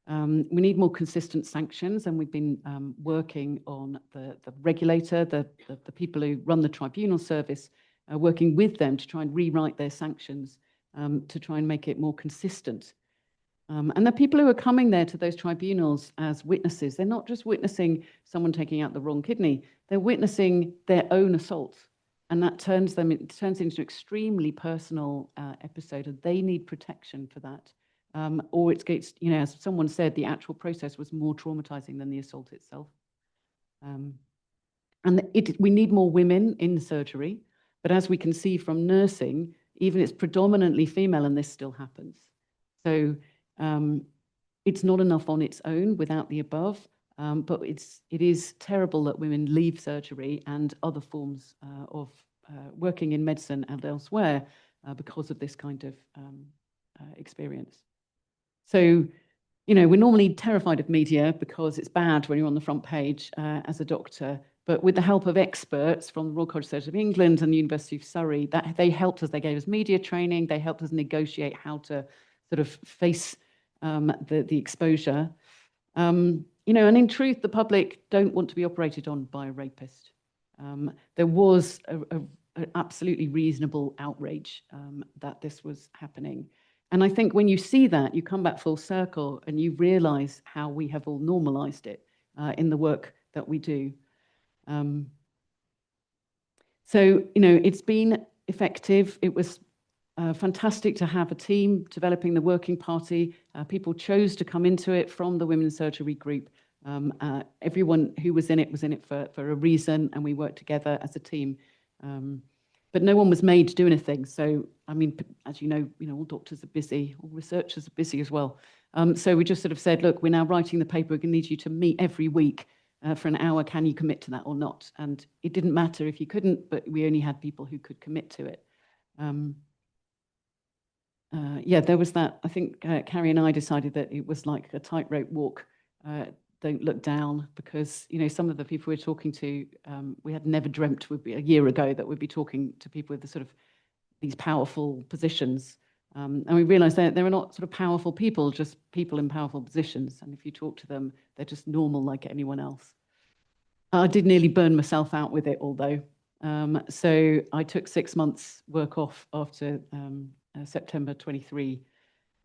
We need more consistent sanctions, and we've been working on the regulator, the people who run the tribunal service, working with them to try and rewrite their sanctions to try and make it more consistent. And the people who are coming there to those tribunals as witnesses, they're not just witnessing someone taking out the wrong kidney, they're witnessing their own assault. And that turns into an extremely personal episode, and they need protection for that. Or it gets, as someone said, the actual process was more traumatizing than the assault itself. We need more women in surgery, but as we can see from nursing, even it's predominantly female, and this still happens. So it's not enough on its own without the above, but it is terrible that women leave surgery and other forms of working in medicine and elsewhere because of this kind of experience. So, we're normally terrified of media because it's bad when you're on the front page as a doctor, but with the help of experts from the Royal College of Surgeons of England and the University of Surrey, they helped us. They gave us media training. They helped us negotiate how to sort of face the exposure. You know, and in truth, the public don't want to be operated on by a rapist. There was an absolutely reasonable outrage that this was happening. And I think when you see that, you come back full circle and you realize how we have all normalized it in the work that we do. So, you know, it's been effective. It was fantastic to have a team developing the working party. People chose to come into it from the women's surgery group. Everyone who was in it for a reason, and we worked together as a team. But no one was made to do anything. So, I mean, as you know, all doctors are busy, all researchers are busy as well. So we just sort of said, look, we're now writing the paper. We're going to need you to meet every week for an hour. Can you commit to that or not? And it didn't matter if you couldn't, but we only had people who could commit to it. Yeah, there was that. I think Carrie and I decided that it was like a tightrope walk. Don't look down, because, you know, some of the people we're talking to, we had never dreamt would be a year ago that we'd be talking to people with the sort of these powerful positions. And we realized that they were not sort of powerful people, just people in powerful positions. And if you talk to them, they're just normal like anyone else. I did nearly burn myself out with it, although. So I took 6 months work off after September 23.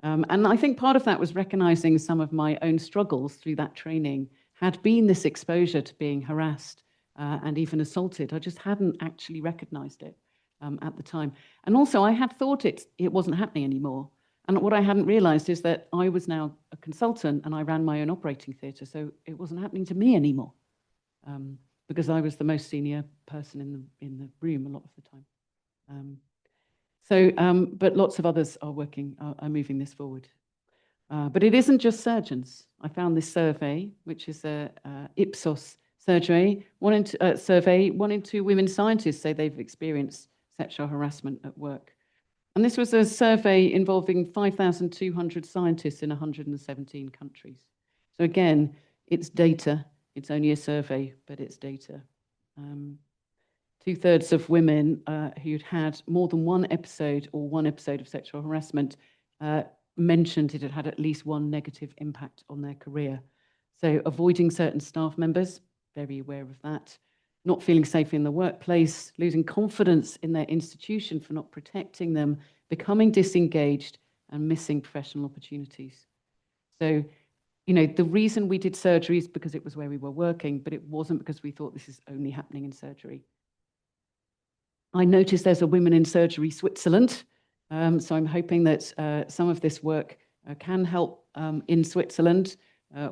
And I think part of that was recognizing some of my own struggles through that training had been this exposure to being harassed and even assaulted. I just hadn't actually recognized it at the time. And also I had thought it wasn't happening anymore. And what I hadn't realized is that I was now a consultant and I ran my own operating theatre, so it wasn't happening to me anymore because I was the most senior person in the room a lot of the time. But lots of others are moving this forward. But it isn't just surgeons. I found this survey, which is a Ipsos survey. 1 in 2 women scientists say they've experienced sexual harassment at work. And this was a survey involving 5,200 scientists in 117 countries. So again, it's data. It's only a survey, but it's data. 2/3 of women who'd had more than one episode of sexual harassment mentioned it had had at least one negative impact on their career. So avoiding certain staff members, very aware of that, not feeling safe in the workplace, losing confidence in their institution for not protecting them, becoming disengaged, and missing professional opportunities. So, you know, the reason we did surgery is because it was where we were working, but it wasn't because we thought this is only happening in surgery. I noticed there's a Women in Surgery Switzerland, so I'm hoping that some of this work can help in Switzerland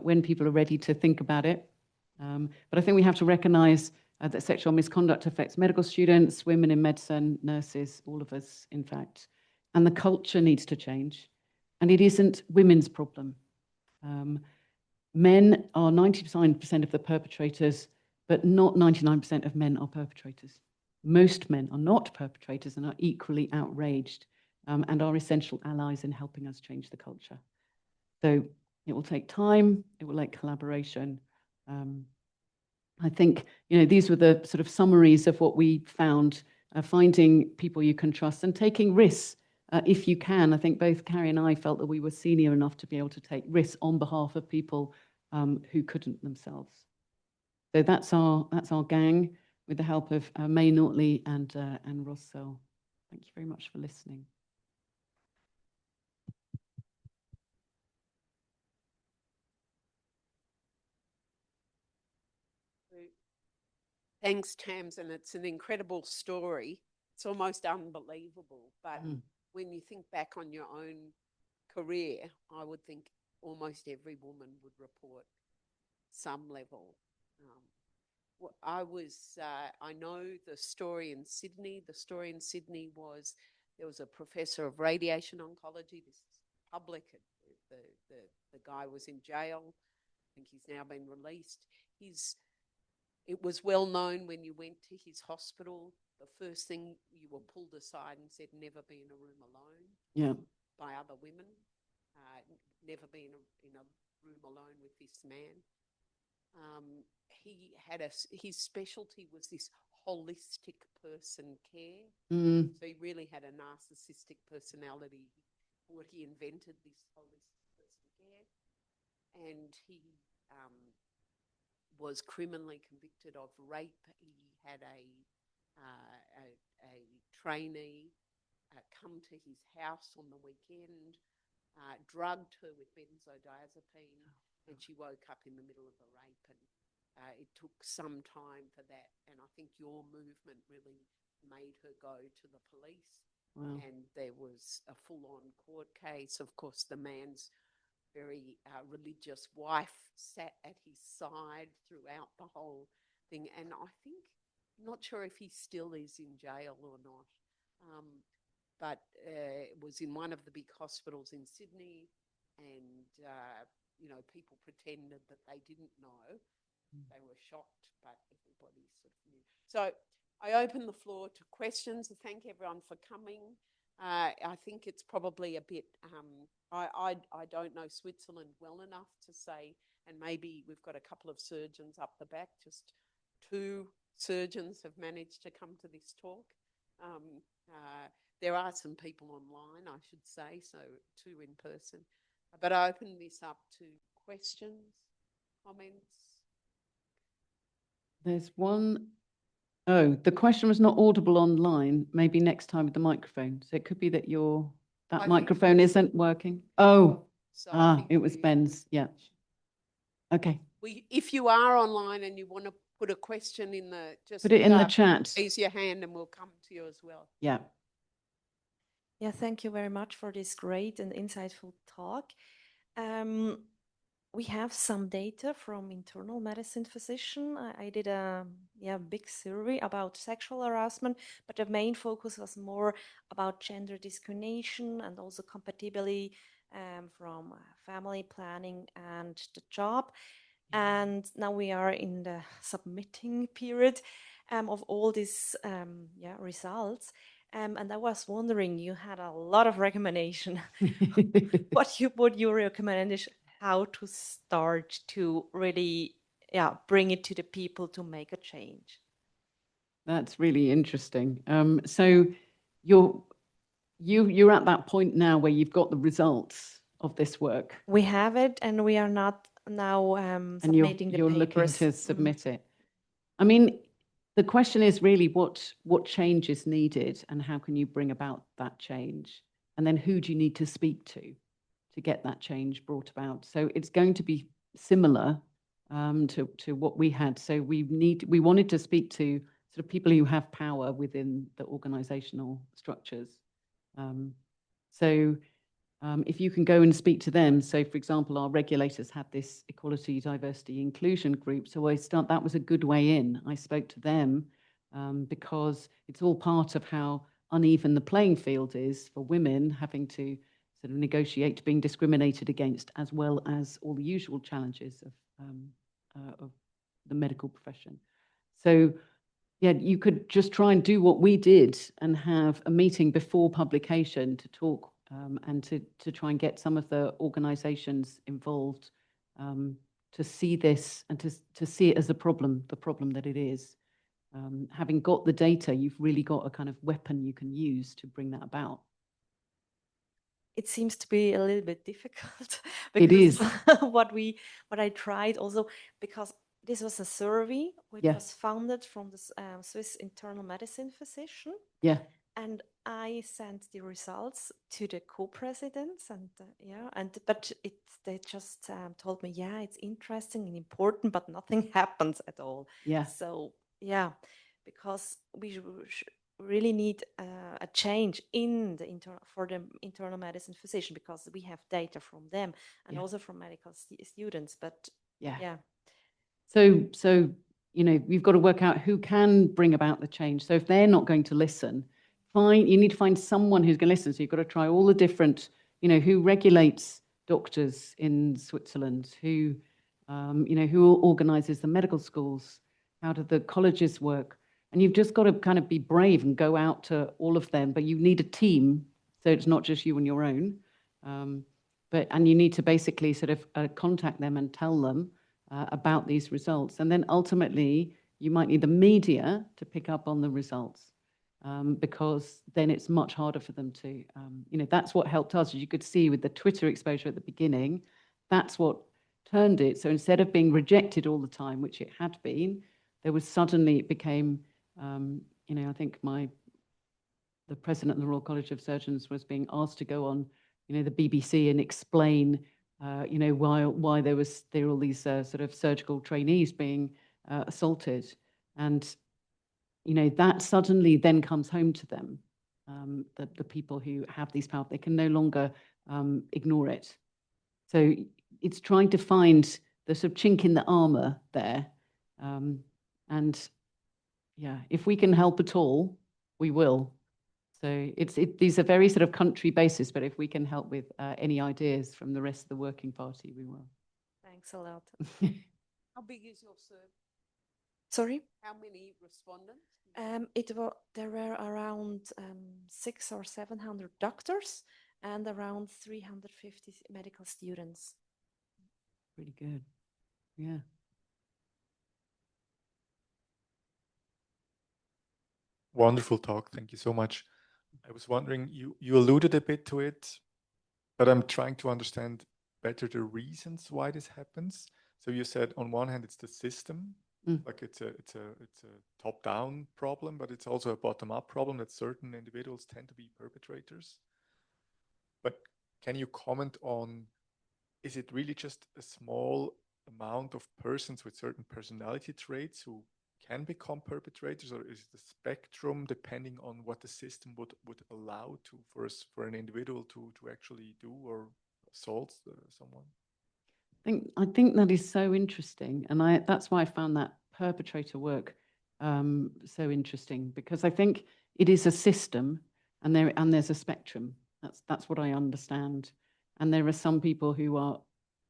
when people are ready to think about it. But I think we have to recognise that sexual misconduct affects medical students, women in medicine, nurses, all of us, in fact. And the culture needs to change. And it isn't women's problem. Men are 99% of the perpetrators, but not 99% of men are perpetrators. Most men are not perpetrators and are equally outraged and are essential allies in helping us change the culture. So it will take time, it will take collaboration. I think, you know, these were the sort of summaries of what we found, finding people you can trust and taking risks if you can. I think both Carrie and I felt that we were senior enough to be able to take risks on behalf of people who couldn't themselves. So that's our gang, with the help of May Nortley and Ross Searle. Thank you very much for listening. Thanks, Tamzin. It's an incredible story. It's almost unbelievable. But when you think back on your own career, I would think almost every woman would report some level. I know the story in Sydney. The story in Sydney was there was a professor of radiation oncology. This is public. The guy was in jail. I think he's now been released. It was well known when you went to his hospital, the first thing you were pulled aside and said, never be in a room alone by other women. Never be in a room alone with this man. His specialty was this holistic person care. So he really had a narcissistic personality. He invented this holistic person and he was criminally convicted of rape. He had a trainee come to his house on the weekend, drugged her with benzodiazepine, and she woke up in the middle of a rape. And it took some time for that. And I think your movement really made her go to the police. Wow. And there was a full-on court case. Of course, the man's very religious wife sat at his side throughout the whole thing. And I think, not sure if he still is in jail or not, but it was in one of the big hospitals in Sydney, and, you know, people pretended that they didn't know. They were shocked, but everybody sort of knew. So I open the floor to questions. Thank everyone for coming. I think it's probably a bit, I don't know Switzerland well enough to say, and maybe we've got a couple of surgeons up the back, just 2 surgeons have managed to come to this talk. There are some people online, I should say, so 2 in person. But I open this up to questions, comments. There's one. Oh, the question was not audible online. Maybe next time with the microphone. So it could be that that microphone isn't working. Oh, So it was Ben's. Yeah. Okay. If you are online and you want to put a question in the, just put it in the chat. Raise your hand and we'll come to you as well. Yeah. Yeah, thank you very much for this great and insightful talk. We have some data from internal medicine physician. I did a big survey about sexual harassment, but the main focus was more about gender discrimination and also compatibility from family planning and the job. And now we are in the submitting period of all these results. And I was wondering, you had a lot of recommendation. What would you recommend is how to start to really bring it to the people to make a change? That's really interesting. So you're at that point now where you've got the results of this work. We have it, and we are not now submitting the papers. You're looking to submit it. I mean, the question is really what change is needed and how can you bring about that change? And then who do you need to speak to get that change brought about? So it's going to be similar to what we had. So we wanted to speak to sort of people who have power within the organizational structures. If you can go and speak to them, so for example, our regulators had this equality, diversity, inclusion group. So that was a good way in. I spoke to them because it's all part of how uneven the playing field is for women having to sort of negotiate being discriminated against, as well as all the usual challenges of the medical profession. So yeah, you could just try and do what we did and have a meeting before publication to talk and to try and get some of the organizations involved to see this and to see it as the problem that it is. Having got the data, you've really got a kind of weapon you can use to bring that about. It seems to be a little bit difficult. It is. what I tried also, because this was a survey which was founded from the Swiss internal medicine physician. Yeah. And I sent the results to the co-presidents, but they just told me, it's interesting and important, but nothing happens at all. Yeah. So because we really need a change in the for the internal medicine physician, because we have data from them and also from medical students. But So you've got to work out who can bring about the change. So if they're not going to listen, you need to find someone who's going to listen. So you've got to try all the different, who regulates doctors in Switzerland, who organizes the medical schools, how do the colleges work? And you've just got to kind of be brave and go out to all of them, but you need a team. So it's not just you on your own, and you need to basically sort of contact them and tell them about these results. And then ultimately you might need the media to pick up on the results. Because then it's much harder for them to, that's what helped us. As you could see with the Twitter exposure at the beginning, that's what turned it. So instead of being rejected all the time, which it had been, there was suddenly, it became, you know, I think the president of the Royal College of Surgeons was being asked to go on, you know, the BBC and explain, you know, why there were all these sort of surgical trainees being assaulted. And, you know, that suddenly then comes home to them, the people who have these powers. They can no longer ignore it. So it's trying to find the sort of chink in the armor there. And yeah, if we can help at all, we will. So these are very sort of country basis, but if we can help with any ideas from the rest of the working party, we will. Thanks a lot. How big is your Surg? Sorry? How many respondents? There were around 600 or 700 doctors and around 350 medical students. Pretty good. Yeah. Wonderful talk. Thank you so much. I was wondering, you alluded a bit to it, but I'm trying to understand better the reasons why this happens. So you said on one hand, it's the system, like it's a top-down problem, but it's also a bottom-up problem that certain individuals tend to be perpetrators. But can you comment on, is it really just a small amount of persons with certain personality traits who can become perpetrators, or is the spectrum depending on what the system would allow to for an individual to actually do or assault someone? I think that is so interesting, and that's why I found that perpetrator work so interesting, because I think it is a system, and there's a spectrum. That's what I understand, and there are some people who are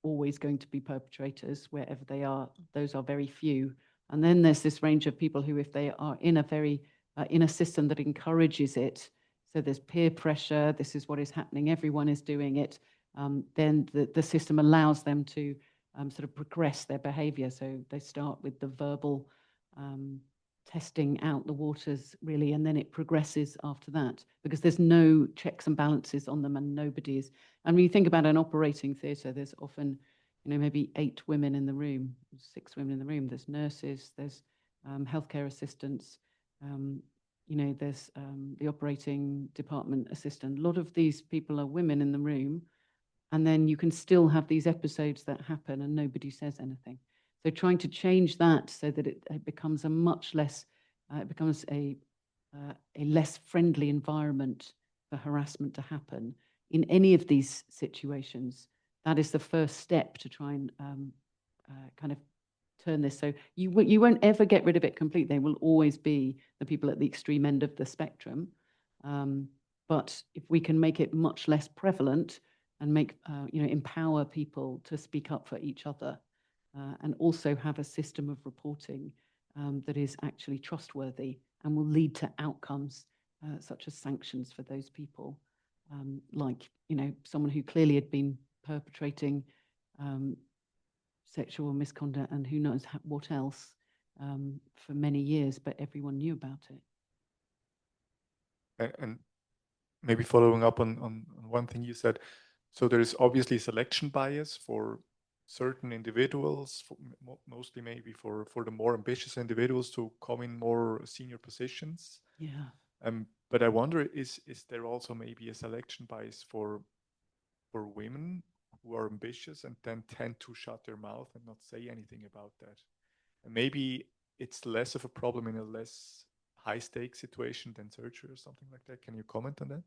always going to be perpetrators wherever they are. Those are very few. And then there's this range of people who, if they are in a very in a system that encourages it, so there's peer pressure, this is what is happening, everyone is doing it, then the system allows them to sort of progress their behavior. So they start with the verbal testing out the waters, really, and then it progresses after that, because there's no checks and balances on them, and nobody is. And when you think about an operating theatre, there's often, you know, maybe 8 women in the room, 6 women in the room. There's nurses, there's healthcare assistants, you know, there's the operating department assistant. A lot of these people are women in the room, and then you can still have these episodes that happen and nobody says anything. So trying to change that so that it becomes a much less, it becomes a less friendly environment for harassment to happen in any of these situations. That is the first step to try and kind of turn this. So you won't ever get rid of it completely. There will always be the people at the extreme end of the spectrum. But if we can make it much less prevalent and make, you know, empower people to speak up for each other, and also have a system of reporting that is actually trustworthy and will lead to outcomes such as sanctions for those people, like, you know, someone who clearly had been perpetrating sexual misconduct and who knows what else for many years, but everyone knew about it. And maybe following up on one thing you said, so there is obviously selection bias for certain individuals, mostly maybe for the more ambitious individuals to come in more senior positions. Yeah. But I wonder, is there also maybe a selection bias for women who are ambitious and then tend to shut their mouth and not say anything about that? And maybe it's less of a problem in a less high stakes situation than surgery or something like that. Can you comment on that?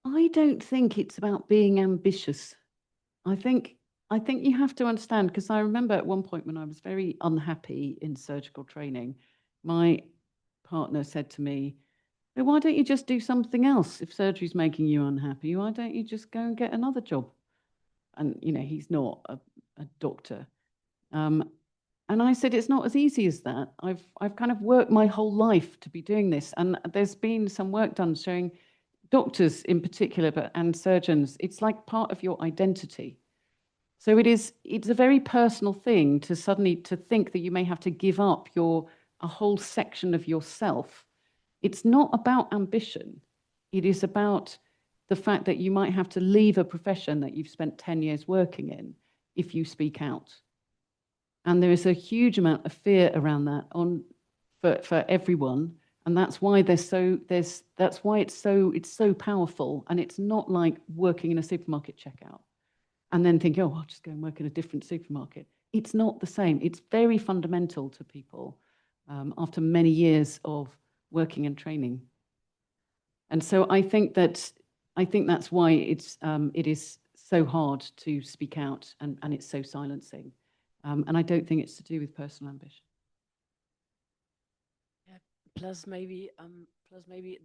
I don't think it's about being ambitious. I think you have to understand, because I remember at one point when I was very unhappy in surgical training, my partner said to me, "Well, why don't you just do something else? If surgery's making you unhappy, why don't you just go and get another job?" And, you know, he's not a doctor. And I said, it's not as easy as that. I've kind of worked my whole life to be doing this. And there's been some work done showing doctors in particular, and surgeons, it's like part of your identity. So it's a very personal thing to suddenly to think that you may have to give up a whole section of yourself. It's not about ambition. It is about the fact that you might have to leave a profession that you've spent 10 years working in if you speak out. And there is a huge amount of fear around that for everyone. And that's why it's so powerful. And it's not like working in a supermarket checkout and then think, oh, I'll just go and work in a different supermarket. It's not the same. It's very fundamental to people after many years of working and training. And so I think that's why it is so hard to speak out and it's so silencing. And I don't think it's to do with personal ambition. Yeah, plus maybe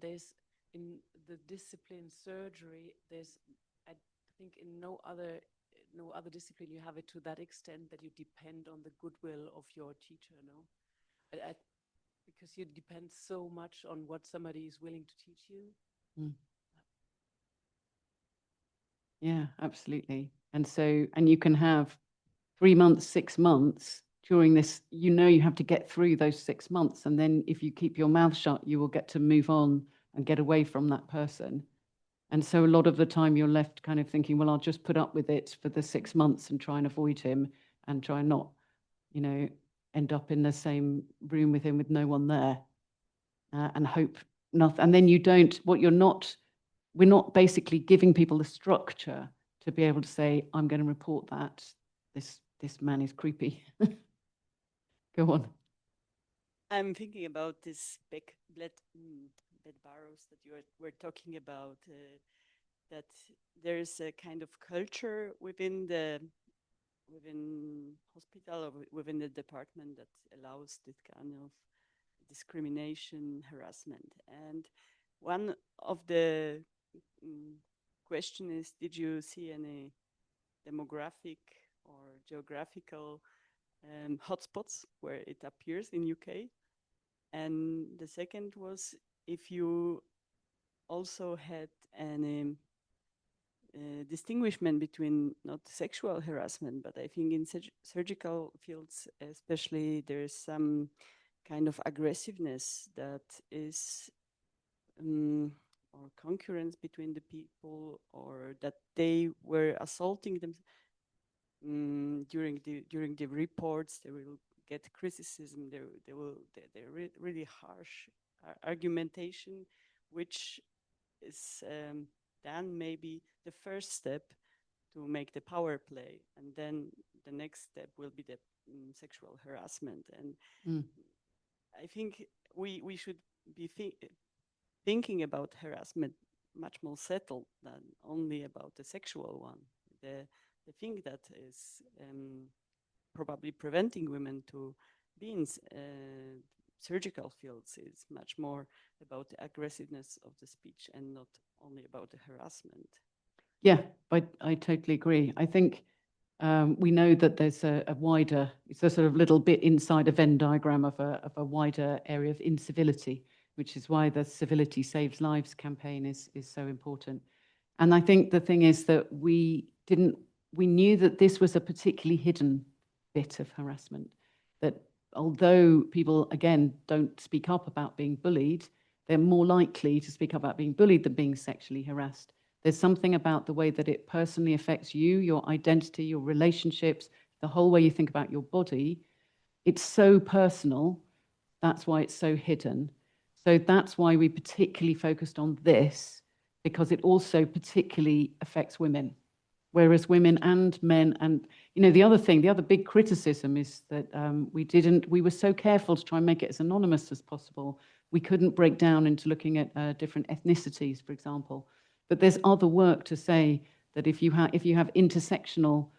there's in the discipline surgery, there's, I think in no other discipline you have it to that extent that you depend on the goodwill of your teacher, no? Because you depend so much on what somebody is willing to teach you. Mm. Yeah, absolutely. And you can have 3 months, 6 months during this, you have to get through those 6 months. And then if you keep your mouth shut, you will get to move on and get away from that person. And so a lot of the time you're left kind of thinking, well, I'll just put up with it for the 6 months and try and avoid him and try and not, end up in the same room with him with no one there and hope nothing. And then we're not basically giving people the structure to be able to say, I'm going to report that this man is creepy. Go on. I'm thinking about this bed barrows that you were talking about, that there's a kind of culture within hospital or within the department that allows this kind of discrimination, harassment. And one of the question is, did you see any demographic or geographical hotspots where it appears in UK? And the second was if you also had any distinguishment between not sexual harassment, but I think in surgical fields especially, there's some kind of aggressiveness that is or concurrence between the people, or that they were assaulting them during the reports. They will get criticism. They're really harsh argumentation, which is then maybe the first step to make the power play, and then the next step will be the sexual harassment. And I think we should be thinking about harassment much more settled than only about the sexual one. The thing that is probably preventing women to be in surgical fields is much more about the aggressiveness of the speech and not only about the harassment. Yeah, I totally agree. I think we know that there's it's a sort of little bit inside a Venn diagram of a wider area of incivility, which is why the Civility Saves Lives campaign is so important. And I think the thing is that we knew that this was a particularly hidden bit of harassment, that although people, again, don't speak up about being bullied, they're more likely to speak up about being bullied than being sexually harassed. There's something about the way that it personally affects you, your identity, your relationships, the whole way you think about your body. It's so personal. That's why it's so hidden. So that's why we particularly focused on this, because it also particularly affects women. Whereas women and men, and the other big criticism is that we were so careful to try and make it as anonymous as possible. We couldn't break down into looking at different ethnicities, for example. But there's other work to say that if you have intersectional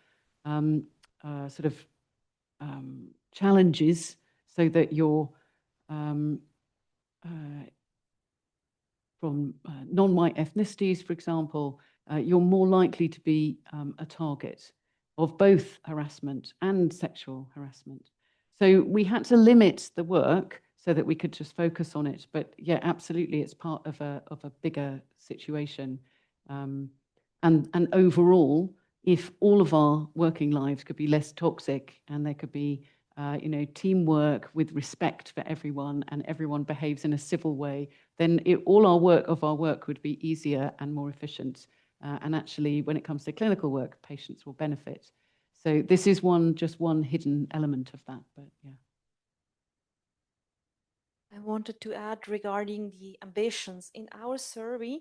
challenges, so that you're from non-white ethnicities, for example, you're more likely to be a target of both harassment and sexual harassment. So we had to limit the work so that we could just focus on it. But yeah, absolutely, it's part of a bigger situation. And overall, if all of our working lives could be less toxic and there could be teamwork with respect for everyone and everyone behaves in a civil way, then all our work would be easier and more efficient. And actually, when it comes to clinical work, patients will benefit. So this is just one hidden element of that, but yeah. I wanted to add regarding the ambitions. In our survey,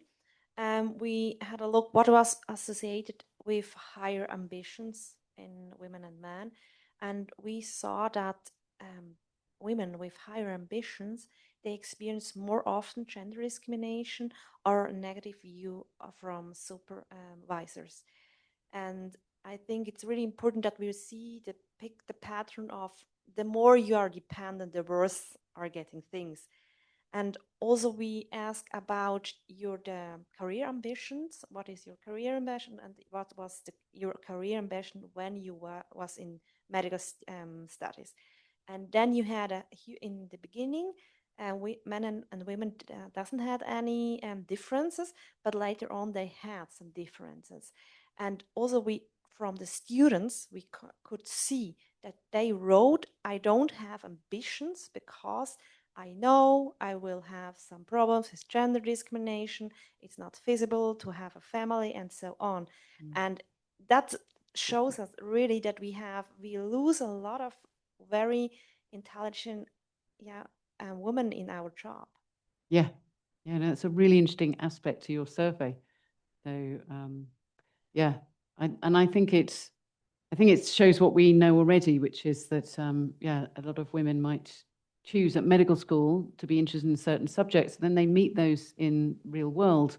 we had a look what was associated with higher ambitions in women and men. And we saw that women with higher ambitions, they experience more often gender discrimination or negative view from supervisors. And I think it's really important that we see the pattern of the more you are dependent, the worse are getting things. And also we ask about the career ambitions. What is your career ambition, and what was your career ambition when you was in medical studies? And then you had in the beginning, men and women doesn't have any differences, but later on they had some differences. And also from the students, we could see that they wrote, I don't have ambitions because I know I will have some problems with gender discrimination. It's not feasible to have a family and so on. And that shows us really that we lose a lot of very intelligent women in our job. Yeah, yeah, no, it's a really interesting aspect to your survey. So yeah, I think it shows what we know already, which is that yeah, a lot of women might choose at medical school to be interested in certain subjects, then they meet those in real world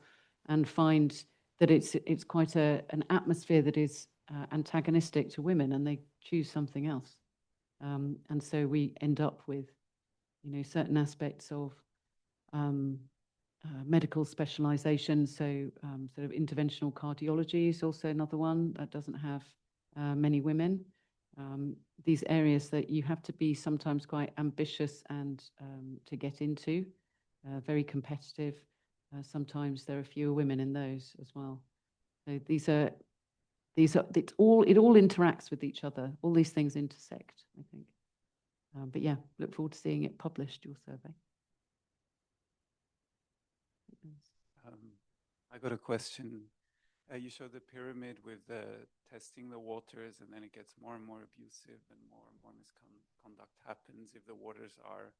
and find that it's quite an atmosphere that is antagonistic to women, and they choose something else. And so we end up with, certain aspects of medical specialization. So sort of interventional cardiology is also another one that doesn't have many women. These areas that you have to be sometimes quite ambitious and to get into, very competitive. Sometimes there are fewer women in those as well. So it all interacts with each other. All these things intersect, I think. But yeah, look forward to seeing it published, your survey. I got a question. You show the pyramid with testing the waters, and then it gets more and more abusive and more misconduct happens if the waters are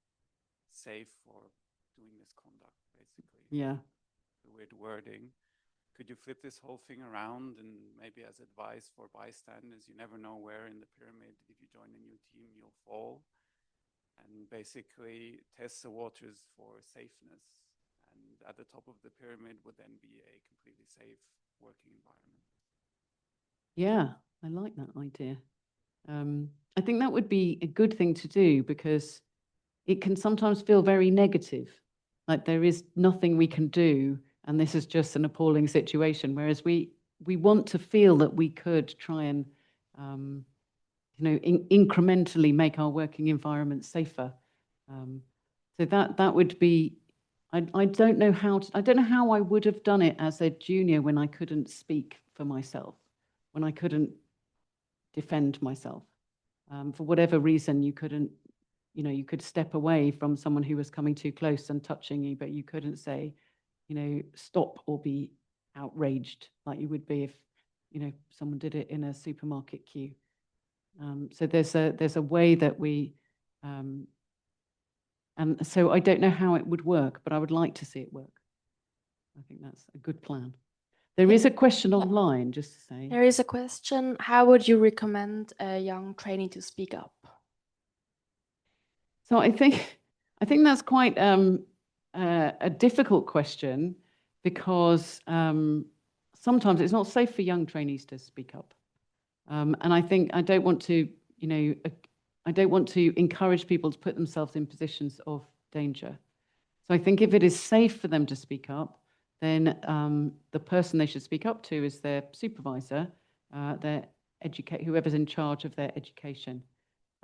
safe for doing misconduct, basically. Yeah. The weird wording. Could you flip this whole thing around and maybe as advice for bystanders, you never know where in the pyramid, if you join a new team, you'll fall. And basically test the waters for safeness. And at the top of the pyramid would then be a completely safe working environment. Yeah, I like that idea. I think that would be a good thing to do, because it can sometimes feel very negative, like there is nothing we can do and this is just an appalling situation. Whereas we want to feel that we could try and incrementally make our working environment safer. So that would be. I don't know how I would have done it as a junior when I couldn't speak for myself, when I couldn't defend myself. For whatever reason, you couldn't, you could step away from someone who was coming too close and touching you, but you couldn't say, stop or be outraged like you would be if, someone did it in a supermarket queue. So there's a way that we, and so I don't know how it would work, but I would like to see it work. I think that's a good plan. There is a question online, just to say. There is a question. How would you recommend a young trainee to speak up? So I think that's quite a difficult question, because sometimes it's not safe for young trainees to speak up. And I think I don't want to encourage people to put themselves in positions of danger. So I think if it is safe for them to speak up, then the person they should speak up to is their supervisor, whoever's in charge of their education.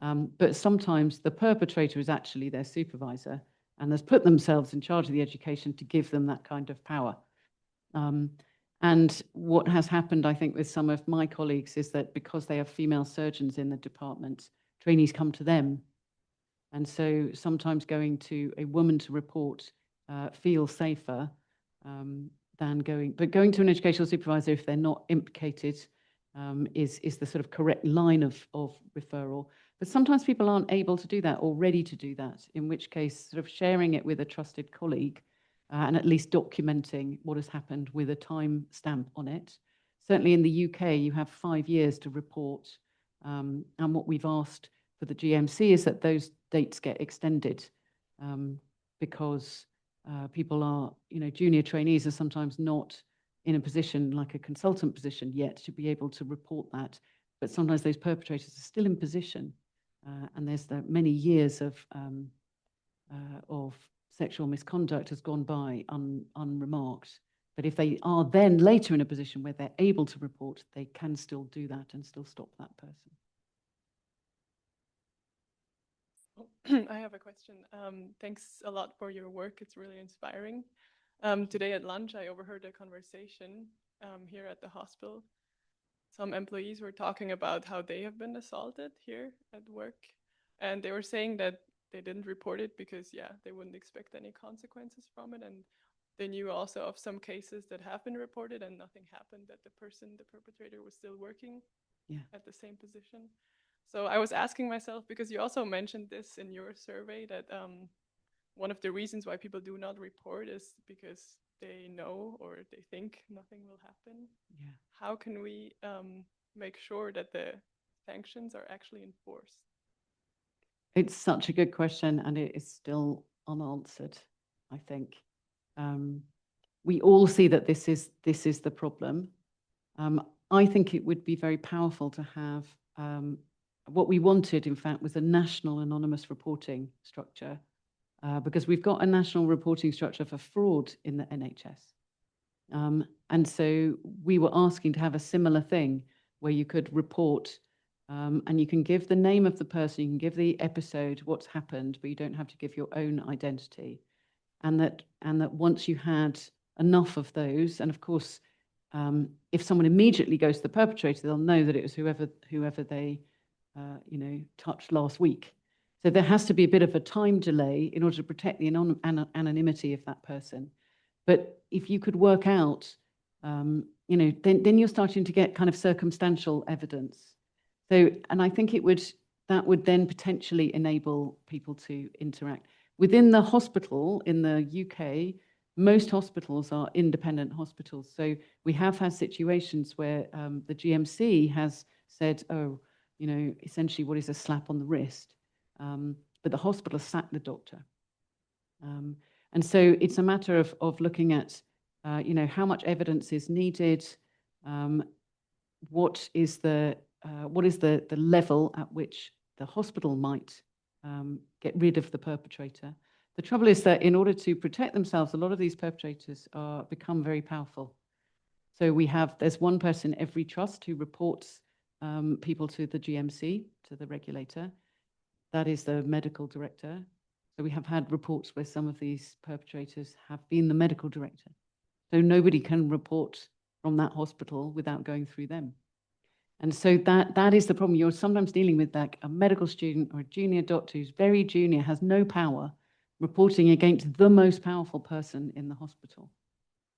But sometimes the perpetrator is actually their supervisor and has put themselves in charge of the education to give them that kind of power. And what has happened, I think, with some of my colleagues is that because they have female surgeons in the department, trainees come to them. And so sometimes going to a woman to report feels safer than going to an educational supervisor if they're not implicated, is the sort of correct line of referral. But sometimes people aren't able to do that or ready to do that, in which case sort of sharing it with a trusted colleague and at least documenting what has happened with a time stamp on it. Certainly in the UK, you have 5 years to report. And what we've asked for the GMC is that those dates get extended because people are, junior trainees are sometimes not in a position like a consultant position yet to be able to report that. But sometimes those perpetrators are still in position and there's many years of sexual misconduct has gone by unremarked. But if they are then later in a position where they're able to report, they can still do that and still stop that person. I have a question. Thanks a lot for your work. It's really inspiring. Today at lunch, I overheard a conversation here at the hospital. Some employees were talking about how they have been assaulted here at work. And they were saying that they didn't report it because, yeah, they wouldn't expect any consequences from it. And they knew also of some cases that have been reported and nothing happened, that the perpetrator was still working at the same position. So I was asking myself, because you also mentioned this in your survey, that one of the reasons why people do not report is because they know or they think nothing will happen. Yeah. How can we make sure that the sanctions are actually enforced? It's such a good question, and it is still unanswered, I think. We all see that this is the problem. I think it would be very powerful to have what we wanted, in fact, was a national anonymous reporting structure, because we've got a national reporting structure for fraud in the NHS. And so we were asking to have a similar thing where you could report and you can give the name of the person, you can give the episode, what's happened, but you don't have to give your own identity. And that once you had enough of those, and of course, if someone immediately goes to the perpetrator, they'll know that it was whoever they touched last week. So there has to be a bit of a time delay in order to protect the anonymity of that person. But if you could work out, then you're starting to get kind of circumstantial evidence. So, and I think that would then potentially enable people to interact. Within the hospital in the UK, most hospitals are independent hospitals. So we have had situations where the GMC has said, essentially what is a slap on the wrist, but the hospital sacked the doctor. And so it's a matter of looking at, how much evidence is needed, what is the level at which the hospital might get rid of the perpetrator. The trouble is that in order to protect themselves, a lot of these perpetrators become very powerful. So there's one person in every trust who reports people to the GMC, to the regulator. That is the medical director. So we have had reports where some of these perpetrators have been the medical director. So nobody can report from that hospital without going through them. And so that is the problem. You're sometimes dealing with like a medical student or a junior doctor who's very junior, has no power, reporting against the most powerful person in the hospital.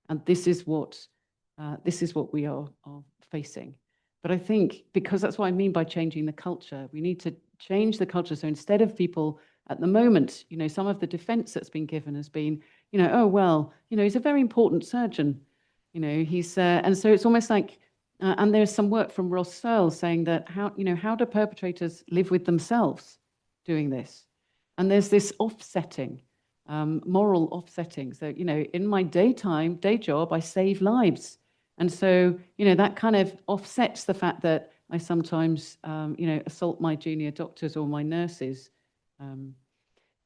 And this is what we are facing. But I think, because that's what I mean by changing the culture, we need to change the culture. So instead of people at the moment, some of the defense that's been given has been, oh, well, he's a very important surgeon. And so it's almost like, and there's some work from Ross Searle saying that how do perpetrators live with themselves doing this? And there's this offsetting, moral offsetting. So, in my day job, I save lives. And so, that kind of offsets the fact that I sometimes, assault my junior doctors or my nurses. And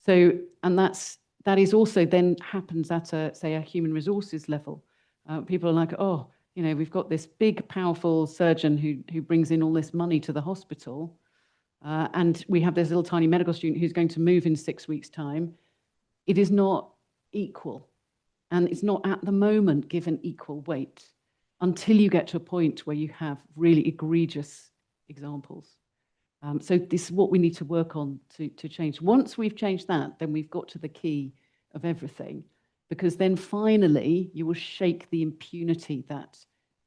that is also then happens at a human resources level. People are like, oh, we've got this big, powerful surgeon who brings in all this money to the hospital. And we have this little tiny medical student who's going to move in 6 weeks' time. It is not equal. And it's not at the moment given equal weight until you get to a point where you have really egregious examples. So this is what we need to work on to change. Once we've changed that, then we've got to the key of everything, because then finally you will shake the impunity that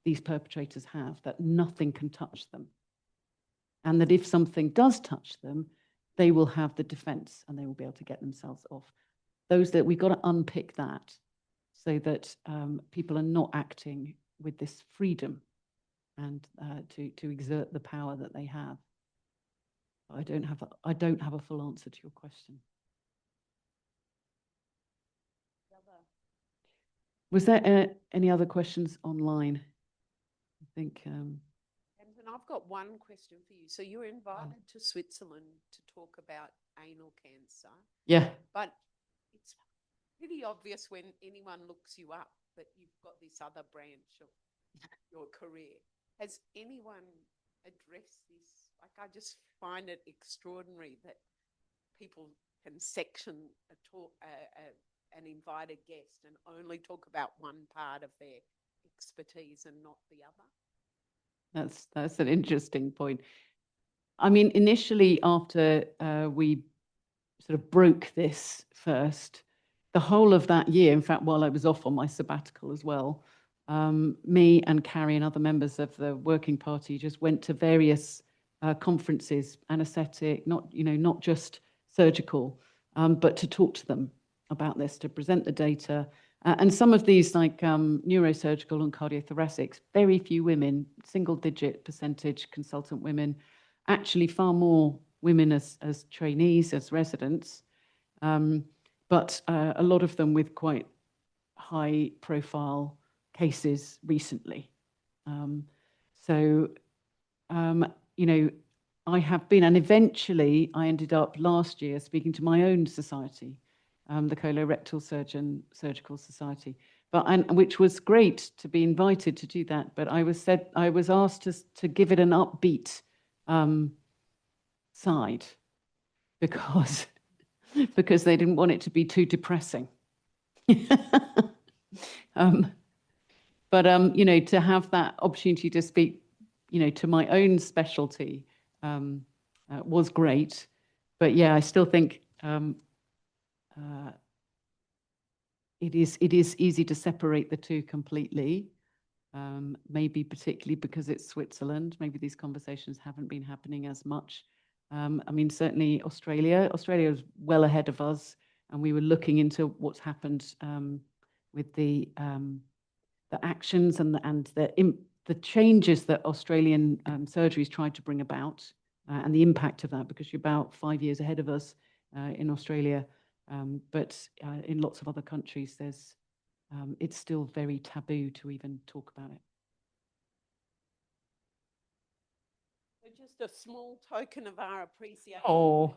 these perpetrators have, that nothing can touch them. And that if something does touch them, they will have the defense and they will be able to get themselves off. Those that we've got to unpick that so that people are not acting with this freedom and to exert the power that they have. I don't have a full answer to your question. Was there any other questions online? I think. And I've got one question for you. So you were invited to Switzerland to talk about anal cancer. Yeah. But it's pretty obvious when anyone looks you up that you've got this other branch of your career. Has anyone addressed this? Like, I just find it extraordinary that people can section an invited guest and only talk about one part of their expertise and not the other. That's an interesting point. I mean, initially after we sort of broke this first, the whole of that year, in fact, while I was off on my sabbatical as well, me and Carrie and other members of the working party just went to various conferences, anaesthetic, not just surgical, but to talk to them about this, to present the data. And some of these, like neurosurgical and cardiothoracics, very few women, single-digit percentage consultant women, actually far more women as trainees, as residents, but a lot of them with quite high-profile cases recently. I have been, and eventually I ended up last year speaking to my own society, the Colorectal Surgical Society, which was great to be invited to do that. But I was asked to give it an upbeat side because they didn't want it to be too depressing. To have that opportunity to speak, to my own specialty was great. But yeah, I still think it is easy to separate the two completely. Maybe particularly because it's Switzerland. Maybe these conversations haven't been happening as much. I mean, certainly Australia is well ahead of us, and we were looking into what's happened with the actions and the changes that Australian surgeries tried to bring about, and the impact of that, because you're about 5 years ahead of us in Australia, but in lots of other countries, it's still very taboo to even talk about it. So just a small token of our appreciation. Oh.